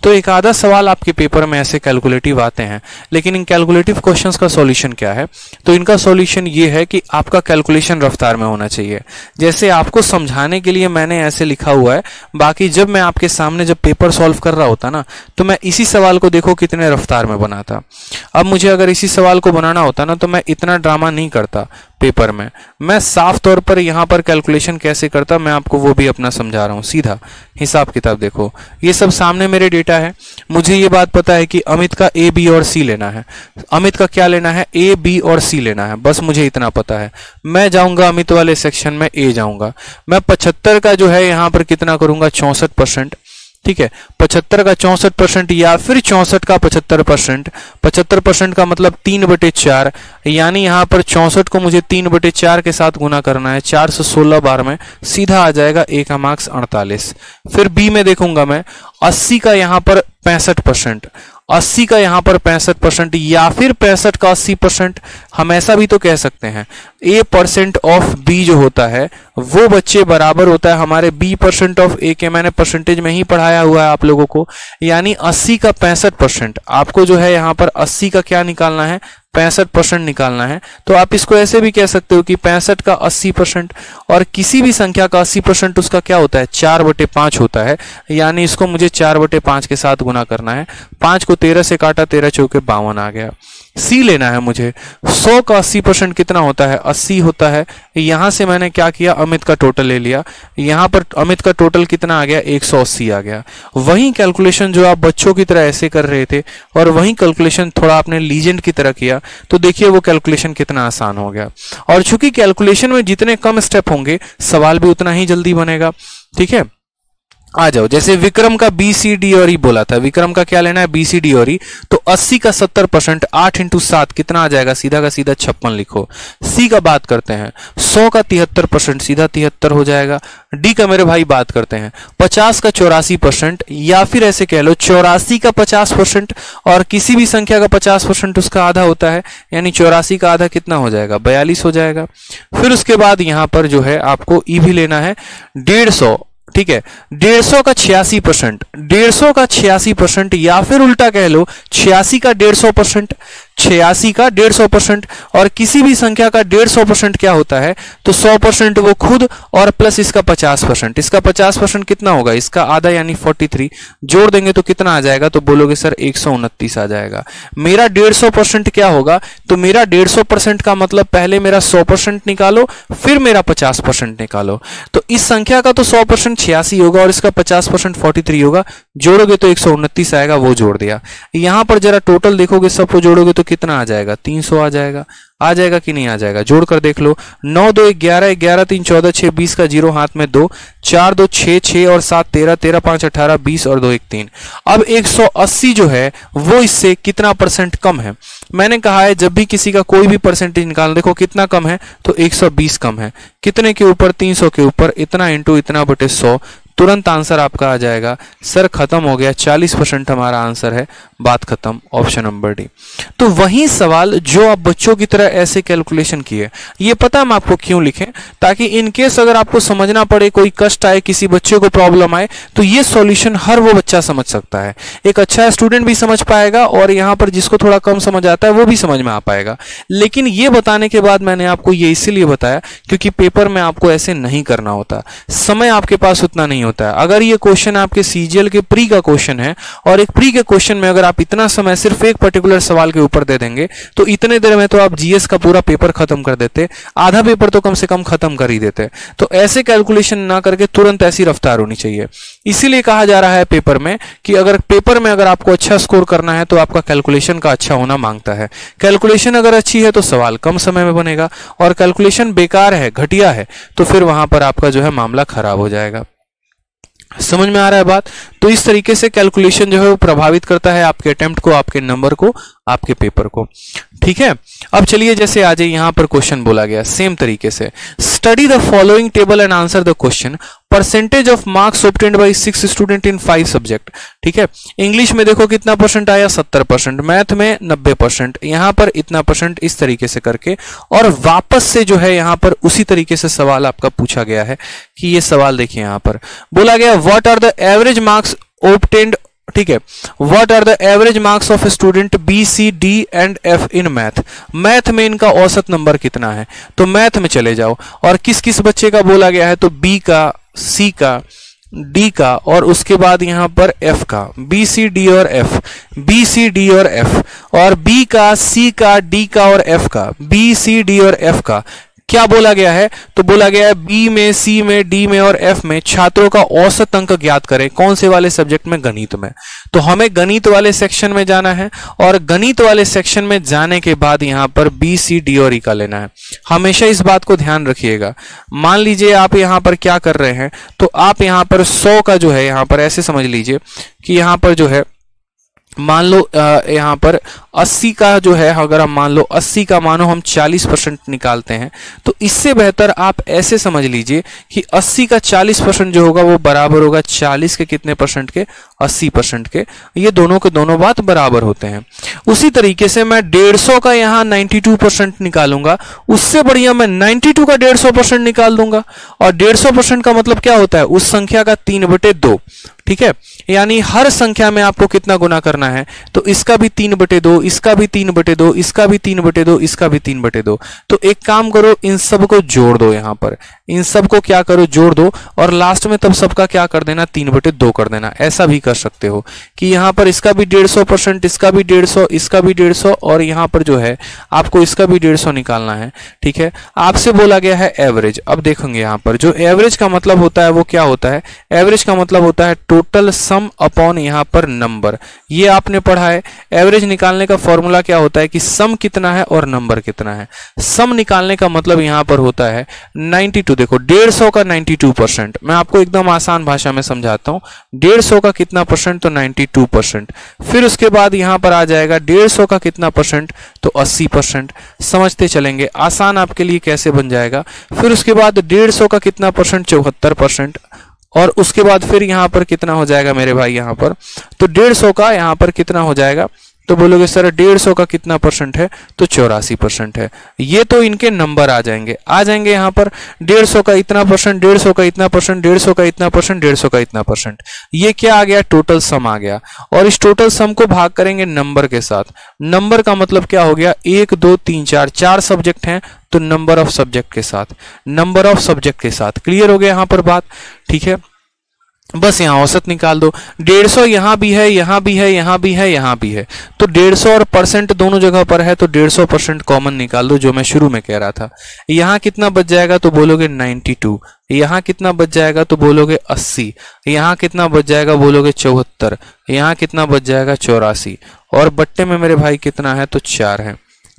तो एक आधा सवाल आपके पेपर में ऐसे कैलकुलेटिव आते हैं, लेकिन इन कैलकुलेटिव क्वेश्चंस का सॉल्यूशन क्या है? तो इनका सॉल्यूशन ये है कि आपका कैलकुलेशन रफ्तार में होना चाहिए। जैसे आपको समझाने के लिए मैंने ऐसे लिखा हुआ है, बाकी जब मैं आपके सामने जब पेपर सॉल्व कर रहा होता ना, तो मैं इसी सवाल को देखो कितने रफ्तार में बनाता। अब मुझे अगर इसी सवाल को बनाना होता ना तो मैं इतना ड्रामा नहीं करता पेपर में, मैं साफ तौर पर यहां पर कैलकुलेशन कैसे करता मैं आपको वो भी अपना समझा रहा हूं। सीधा हिसाब किताब देखो, ये सब सामने मेरे डेटा है। मुझे ये बात पता है कि अमित का ए बी और सी लेना है। अमित का क्या लेना है? ए बी और सी लेना है, बस मुझे इतना पता है। मैं जाऊंगा अमित वाले सेक्शन में, ए जाऊंगा मैं। 75 का जो है यहां पर कितना करूंगा 64%, ठीक है। 75 का 64% या फिर 64 का 75%। 75% का मतलब 3/4, यानी यहां पर 64 को मुझे 3/4 के साथ गुना करना है 416 बार में, सीधा आ जाएगा ए का मार्क्स 48। फिर बी में देखूंगा मैं 80 का यहां पर 65%, 80 का यहां पर 65% या फिर 65 का 80%। हम ऐसा भी तो कह सकते हैं A% ऑफ B जो होता है वो बच्चे बराबर होता है हमारे B% ऑफ A के। मैंने परसेंटेज में ही पढ़ाया हुआ है आप लोगों को, यानी 80 का 65%। आपको जो है यहां पर 80 का क्या निकालना है 65% निकालना है। तो आप इसको ऐसे भी कह सकते हो कि 65 का 80%, और किसी भी संख्या का 80% उसका क्या होता है 4/5 होता है, यानी इसको मुझे 4/5 के साथ गुना करना है। 5 को 13 से काटा, 13 चौके 52 आ गया। सी लेना है मुझे। 100 का 80% कितना होता है 80 होता है। यहां से मैंने क्या किया अमित का टोटल ले लिया, यहां पर अमित का टोटल कितना आ गया 180 आ गया। वही कैलकुलेशन जो आप बच्चों की तरह ऐसे कर रहे थे और वही कैलकुलेशन थोड़ा आपने लीजेंड की तरह किया, तो देखिए वो कैलकुलेशन कितना आसान हो गया। और चूंकि कैलकुलेशन में जितने कम स्टेप होंगे सवाल भी उतना ही जल्दी बनेगा, ठीक है। आ जाओ, जैसे विक्रम का बी सी डी और ई बोला था, विक्रम का क्या लेना है बी सी डी और ई। तो 80 का 70%, 8 × 7 कितना आ जाएगा, सीधा का सीधा 56 लिखो। सी का बात करते हैं 100 का 73%, सीधा 73 हो जाएगा। डी का मेरे भाई बात करते हैं 50 का 84%, या फिर ऐसे कह लो 84 का 50%, और किसी भी संख्या का 50% उसका आधा होता है, यानी 84 का आधा कितना हो जाएगा 42 हो जाएगा। फिर उसके बाद यहां पर जो है आपको ई भी लेना है 150, ठीक है। 150 का 86%, 150 का 86%, या फिर उल्टा कह लो 86 का 150%, 86 का 150%, और किसी भी संख्या का 150% क्या होता है तो 100% वो खुद, और प्लस इसका 50%। इसका 50% कितना होगा इसका आधा, यानी 43। जोड़ देंगे तो कितना आ जाएगा, तो बोलोगे सर 129 आ जाएगा। मेरा 150% क्या होगा, तो मेरा 150% का मतलब पहले मेरा 100% निकालो फिर मेरा 50% निकालो। तो इस संख्या का तो 100% 86 होगा और इसका 50% 43 होगा। जोड़ोगे तो 129 आएगा, वो जोड़ दिया। यहां पर जरा टोटल देखोगे सबको जोड़ोगे तो कितना आ जाएगा 300 आ जाएगा। आ जाएगा कि नहीं आ जाएगा, जोड़ कर देख लो। 9 2 11, 11 3 14, 6 20 का 0 हाथ में 2, 4 2 6, 6 और 7 13, 13 5 18, 20 और 2 1 3। अब 180 जो है वो इससे कितना परसेंट कम है। मैंने कहा है जब भी किसी का कोई भी परसेंटेज निकाल, देखो कितना कम है तो 120 कम है। कितने के ऊपर 300 के ऊपर, इतना इंटू इतना बटे 100, तुरंत आंसर आपका आ जाएगा सर खत्म हो गया, 40% हमारा आंसर है, बात खत्म, ऑप्शन नंबर डी। तो वही सवाल जो आप बच्चों की तरह ऐसे कैलकुलेशन किए, ये पता हम आपको क्यों लिखें, ताकि इन केस अगर आपको समझना पड़े, कोई कष्ट आए, किसी बच्चे को प्रॉब्लम आए, तो ये सॉल्यूशन हर वो बच्चा समझ सकता है। एक अच्छा स्टूडेंट भी समझ पाएगा और यहाँ पर जिसको थोड़ा कम समझ आता है वो भी समझ में आ पाएगा। लेकिन ये बताने के बाद मैंने आपको ये इसीलिए बताया क्योंकि पेपर में आपको ऐसे नहीं करना होता, समय आपके पास उतना नहीं होता है। अगर ये क्वेश्चन आपके सीजीएल के प्री का क्वेश्चन है और एक प्री के क्वेश्चन में अगर आप इतना समय सिर्फ एक पर्टिकुलर सवाल के ऊपर दे देंगे तो इतने देर में तो आप जीएस का पूरा पेपर खत्म कर देते, आधा पेपर तो कम से कम खत्म कर ही देते। तो ऐसे कैलकुलेशन ना करके तुरंत ऐसी रफ्तार होनी चाहिए। इसीलिए कहा जा रहा है पेपर में कि अगर पेपर में अगर आपको अच्छा स्कोर करना है तो आपका कैलकुलेशन का अच्छा होना मांगता है। कैलकुलेशन अगर अच्छी है तो सवाल कम समय में बनेगा, और कैलकुलेशन बेकार है, घटिया है, तो फिर वहां पर आपका जो है मामला खराब हो जाएगा। समझ में आ रहा है बात? तो इस तरीके से कैलकुलेशन जो है वो प्रभावित करता है आपके अटेम्प्ट को, आपके नंबर को, आपके पेपर को। ठीक है, अब चलिए जैसे आ जाए यहां पर क्वेश्चन बोला गया सेम तरीके से, study the following table and answer the question, percentage of marks obtained bye 6 student in 5 subject. ठीक है, इंग्लिश में देखो कितना परसेंट आया, 70%, मैथ में 90%, यहां पर इतना परसेंट, इस तरीके से करके, और वापस से जो है यहां पर उसी तरीके से सवाल आपका पूछा गया है कि ये सवाल देखिए यहां पर बोला गया what are the average marks obtained, ठीक है, what are the average marks of student B C D and F in math. Math में इनका औसत नंबर कितना है, तो मैथ में चले जाओ, और किस किस बच्चे का बोला गया है, तो बी का, सी का, डी का, और उसके बाद यहां पर एफ का, बी सी डी और एफ, बी सी डी और एफ, और बी का, सी का, डी का और एफ का, बी सी डी और एफ का क्या बोला गया है, तो बोला गया है बी में, सी में, डी में और एफ में छात्रों का औसत अंक ज्ञात करें। कौन से वाले सब्जेक्ट में, गणित में। तो हमें गणित वाले सेक्शन में जाना है, और गणित वाले सेक्शन में जाने के बाद यहां पर बी सी डी और ई का लेना है। हमेशा इस बात को ध्यान रखिएगा। मान लीजिए आप यहां पर क्या कर रहे हैं, तो आप यहां पर 100 का जो है यहां पर ऐसे समझ लीजिए कि यहां पर जो है मान लो यहां पर 80 का जो है, अगर हम मान लो 80 का मानो हम 40% निकालते हैं, तो इससे बेहतर आप ऐसे समझ लीजिए कि 80 का 40% जो होगा वो बराबर होगा 40 के कितने परसेंट के, 80% के। ये दोनों के दोनों बात बराबर होते हैं। उसी तरीके से मैं 150 का यहाँ 92% निकालूंगा, उससे बढ़िया मैं 92 का 150% निकाल दूंगा। और 150% का मतलब क्या होता है, उस संख्या का 3/2। ठीक है, यानी हर संख्या में आपको कितना गुना करना है, तो इसका भी 3/2, इसका भी 3/2, इसका भी 3/2, इसका भी 3/2। तो एक काम करो, इन सब को जोड़ दो, यहां पर इन सब को क्या करो, जोड़ दो, और लास्ट में तब सबका क्या कर देना, 3/2 कर देना। ऐसा भी कर सकते हो कि यहां पर इसका भी 150%, इसका भी 150, इसका भी 150, और यहां पर जो है आपको इसका भी 150 निकालना है। ठीक है, आपसे बोला गया है एवरेज। अब देखेंगे यहां पर जो एवरेज का मतलब होता है वो क्या होता है, एवरेज का मतलब होता है टोटल सम अपॉन यहां पर नंबर। ये आपने पढ़ा है। एवरेज निकालने का फॉर्मूला क्या होता है कि सम कितना है और नंबर कितना है। सम निकालने का मतलब यहां पर होता है 92। देखो 150 का 92%, मैं आपको एकदम आसान भाषा में समझाता हूं। 150 का कितना परसेंट, तो 92%। फिर उसके बाद यहां पर आ जाएगा 150 का कितना परसेंट, तो 80%। समझते चलेंगे, आसान आपके लिए कैसे बन जाएगा। फिर उसके बाद 150 का कितना परसेंट, 74%। और उसके बाद फिर यहां पर कितना हो जाएगा मेरे भाई, यहां पर तो 150 का यहां पर कितना हो जाएगा, तो बोलोगे सर 150 का कितना परसेंट है, तो 84% है। ये तो इनके नंबर आ जाएंगे यहां पर 150 का इतना परसेंट, 150 का इतना परसेंट, 150 का इतना परसेंट, 150 का इतना परसेंट। ये क्या आ गया, टोटल सम आ गया। और इस टोटल सम को भाग करेंगे नंबर के साथ। नंबर का मतलब क्या हो गया, 1 2 3 4, 4 सब्जेक्ट हैं तो नंबर ऑफ सब्जेक्ट के साथ, नंबर ऑफ सब्जेक्ट के साथ। क्लियर हो गया यहां पर बात? ठीक है, बस यहां औसत निकाल दो। 150 यहां भी है, यहां भी है, यहां भी है, यहां भी है, तो 150 और परसेंट दोनों जगह पर है, तो 150% कॉमन निकाल दो, जो मैं शुरू में कह रहा था। यहां कितना बच जाएगा, तो बोलोगे 92। यहां कितना बच जाएगा, तो बोलोगे 80। यहां कितना बच जाएगा, बोलोगे 74। यहां कितना बच जाएगा, 84। और बट्टे में मेरे भाई कितना है, तो 4 है।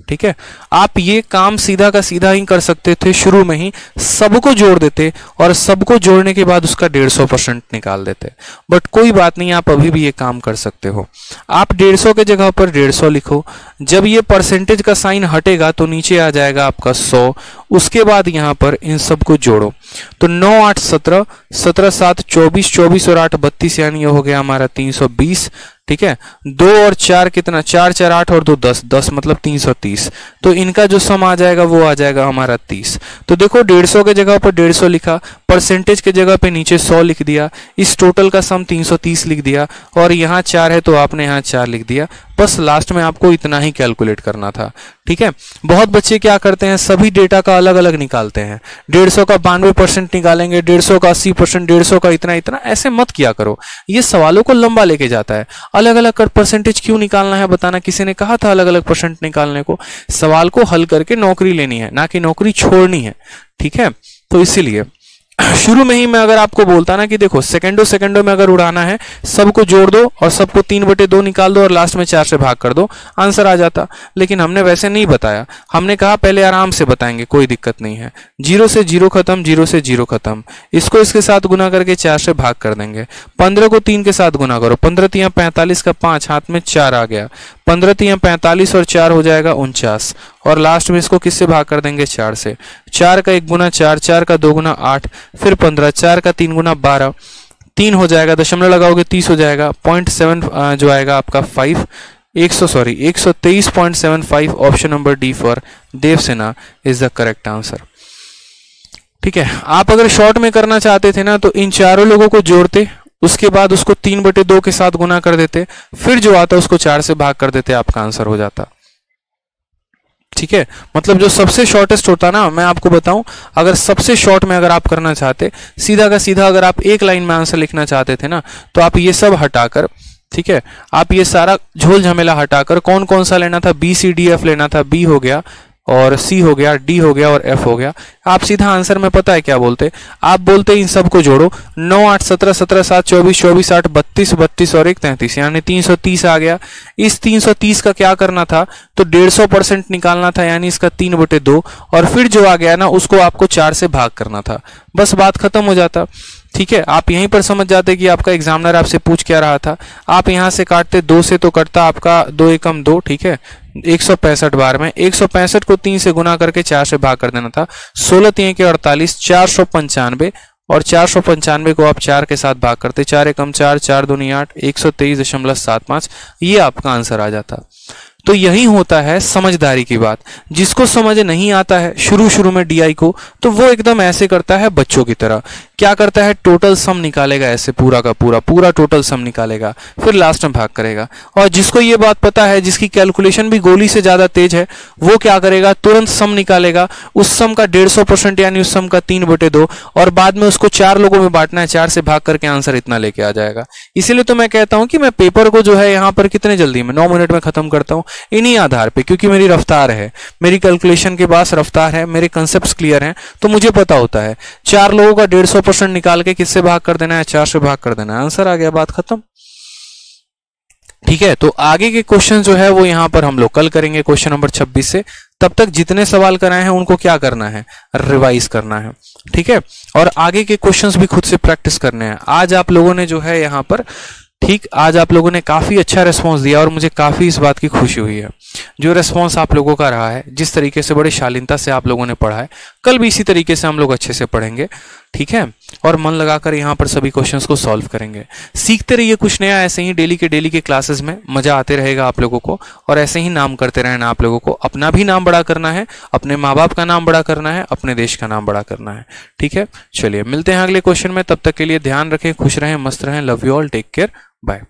ठीक है, आप ये काम सीधा का सीधा ही कर सकते थे, शुरू में ही सबको जोड़ देते और सबको जोड़ने के बाद उसका 150% निकाल देते, बट कोई बात नहीं, आप अभी भी ये काम कर सकते हो। आप 150 के जगह पर 150 लिखो, जब ये परसेंटेज का साइन हटेगा तो नीचे आ जाएगा आपका 100, उसके बाद यहाँ पर इन सबको जोड़ो तो 9 8 17, 17 7 24, 24 और 8 32, यानी ये हो गया हमारा 320। ठीक है, 2 और 4 कितना, 4 4 8 और 2 10, 10 मतलब 330। तो इनका जो सम आ जाएगा वो आ जाएगा हमारा 30। तो देखो 150 के जगह पर 150 लिखा, परसेंटेज के जगह पे नीचे 100 लिख दिया, इस टोटल का सम 330 लिख दिया, और यहाँ 4 है तो आपने यहाँ 4 लिख दिया। बस लास्ट में आपको इतना ही कैलकुलेट करना था। ठीक है, बहुत बच्चे क्या करते हैं, सभी डेटा का अलग अलग निकालते हैं, 150 का 92% निकालेंगे, 150 का 80%, 150 का इतना इतना, ऐसे मत किया करो, ये सवालों को लंबा लेके जाता है। अलग अलग कर परसेंटेज क्यों निकालना है बताना, किसी ने कहा था अलग अलग परसेंट निकालने को, सवाल को हल करके नौकरी लेनी है, ना कि नौकरी छोड़नी है। ठीक है, तो इसीलिए शुरू में ही मैं अगर आपको बोलता ना कि देखो सेकंडों में अगर उड़ाना है, सबको जोड़ दो और सबको 3/2 निकाल दो और लास्ट में 4 से भाग कर दो, आंसर आ जाता। लेकिन हमने वैसे नहीं बताया, हमने कहा पहले आराम से बताएंगे, कोई दिक्कत नहीं है। 0 से 0 खत्म, 0 से 0 खत्म, इसको इसके साथ गुना करके 4 से भाग कर देंगे। 15 को 3 के साथ गुना करो, 15 3 45 का 5, हाथ में 4 आ गया, 15 3 45 और 4 हो जाएगा 49, और लास्ट में इसको किससे भाग कर देंगे, 4 से। 4 का 1 गुना 4, 4 का 2 गुना 8, फिर 15, 4 का 3 गुना 12, 3 हो जाएगा, दशमलव लगाओगे 30 हो जाएगा, 0.7 जो आएगा आपका 5, 123.75। Option number D for Devasena is the correct answer. ठीक है, आप अगर शॉर्ट में करना चाहते थे ना तो इन चारों लोगों को जोड़ते, उसके बाद उसको 3/2 के साथ गुना कर देते, फिर जो आता उसको 4 से भाग कर देते, आपका आंसर हो जाता। ठीक है, मतलब जो सबसे शॉर्टेस्ट होता ना, मैं आपको बताऊं, अगर सबसे शॉर्ट में अगर आप करना चाहते, सीधा का सीधा अगर आप एक लाइन में आंसर लिखना चाहते थे ना, तो आप ये सब हटाकर, ठीक है, आप ये सारा झोल झमेला हटाकर, कौन कौन सा लेना था, BCDF लेना था, B हो गया और C हो गया, D हो गया और F हो गया, आप सीधा आंसर में पता है क्या बोलते, आप बोलते इन सबको जोड़ो, 9 8 17, 17 7 24, 24 8 32, 32 और 1 33, यानी 330 आ गया। इस 330 का क्या करना था, तो 150% निकालना था, यानी इसका 3/2, और फिर जो आ गया ना उसको आपको 4 से भाग करना था, बस बात खत्म हो जाता। ठीक है, आप यहीं पर समझ जाते कि आपका एग्जामिनर आपसे पूछ क्या रहा था। आप यहां से काटते, 2 से तो कटता आपका 2 एकम 2, ठीक है, 165 बार में 165 को 3 से गुना करके 4 से भाग कर देना था, 16 3 के 48, 495, और 495 को आप 4 के साथ भाग करते, 4 एकम 4, 4 दूनी 8, 123.75, ये आपका आंसर आ जाता। तो यही होता है समझदारी की बात। जिसको समझ नहीं आता है शुरू में DI को, तो वो एकदम ऐसे करता है बच्चों की तरह, क्या करता है, टोटल सम निकालेगा, ऐसे पूरा का पूरा टोटल सम निकालेगा, फिर लास्ट में भाग करेगा। और जिसको ये बात पता है, जिसकी कैलकुलेशन भी गोली से ज्यादा तेज है, वो क्या करेगा, तुरंत सम निकालेगा, उस सम का 150% यानी उस सम का 3/2, और बाद में उसको 4 लोगों में बांटना है, 4 से भाग करके आंसर इतना लेके आ जाएगा। इसीलिए तो मैं कहता हूं कि मैं पेपर को जो है यहाँ पर कितने जल्दी में 9 मिनट में खत्म करता हूं, इन्हीं आधार पे, क्योंकि मेरी रफ्तार है, मेरी कैलकुलेशन के पास रफ्तार है, मेरे कंसेप्ट्स क्लियर हैं, तो मुझे पता होता है 4 लोगों का 150% निकाल के किससे भाग कर देना है, 4 से भाग कर देना है, आंसर आ गया, बात खत्म। ठीक है, तो आगे के क्वेश्चन जो है वो यहां पर हम लोग कल करेंगे क्वेश्चन नंबर 26 से। तब तक जितने सवाल कराए हैं उनको क्या करना है, रिवाइज करना है। ठीक है, और आगे के क्वेश्चंस भी खुद से प्रैक्टिस करने हैं। आज आप लोगों ने जो है यहाँ पर, ठीक, आज आप लोगों ने काफी अच्छा रेस्पॉन्स दिया और मुझे काफी इस बात की खुशी हुई है। जो रेस्पॉन्स आप लोगों का रहा है, जिस तरीके से बड़े शालीनता से आप लोगों ने पढ़ा है, कल भी इसी तरीके से हम लोग अच्छे से पढ़ेंगे। ठीक है, और मन लगाकर यहाँ पर सभी क्वेश्चंस को सॉल्व करेंगे। सीखते रहिए कुछ नया, ऐसे ही डेली के क्लासेस में मजा आते रहेगा आप लोगों को, और ऐसे ही नाम करते रहना आप लोगों को। अपना भी नाम बड़ा करना है, अपने माँ बाप का नाम बड़ा करना है, अपने देश का नाम बड़ा करना है। ठीक है, चलिए मिलते हैं अगले क्वेश्चन में, तब तक के लिए ध्यान रखें, खुश रहें, मस्त रहें, love you all, take care, bye.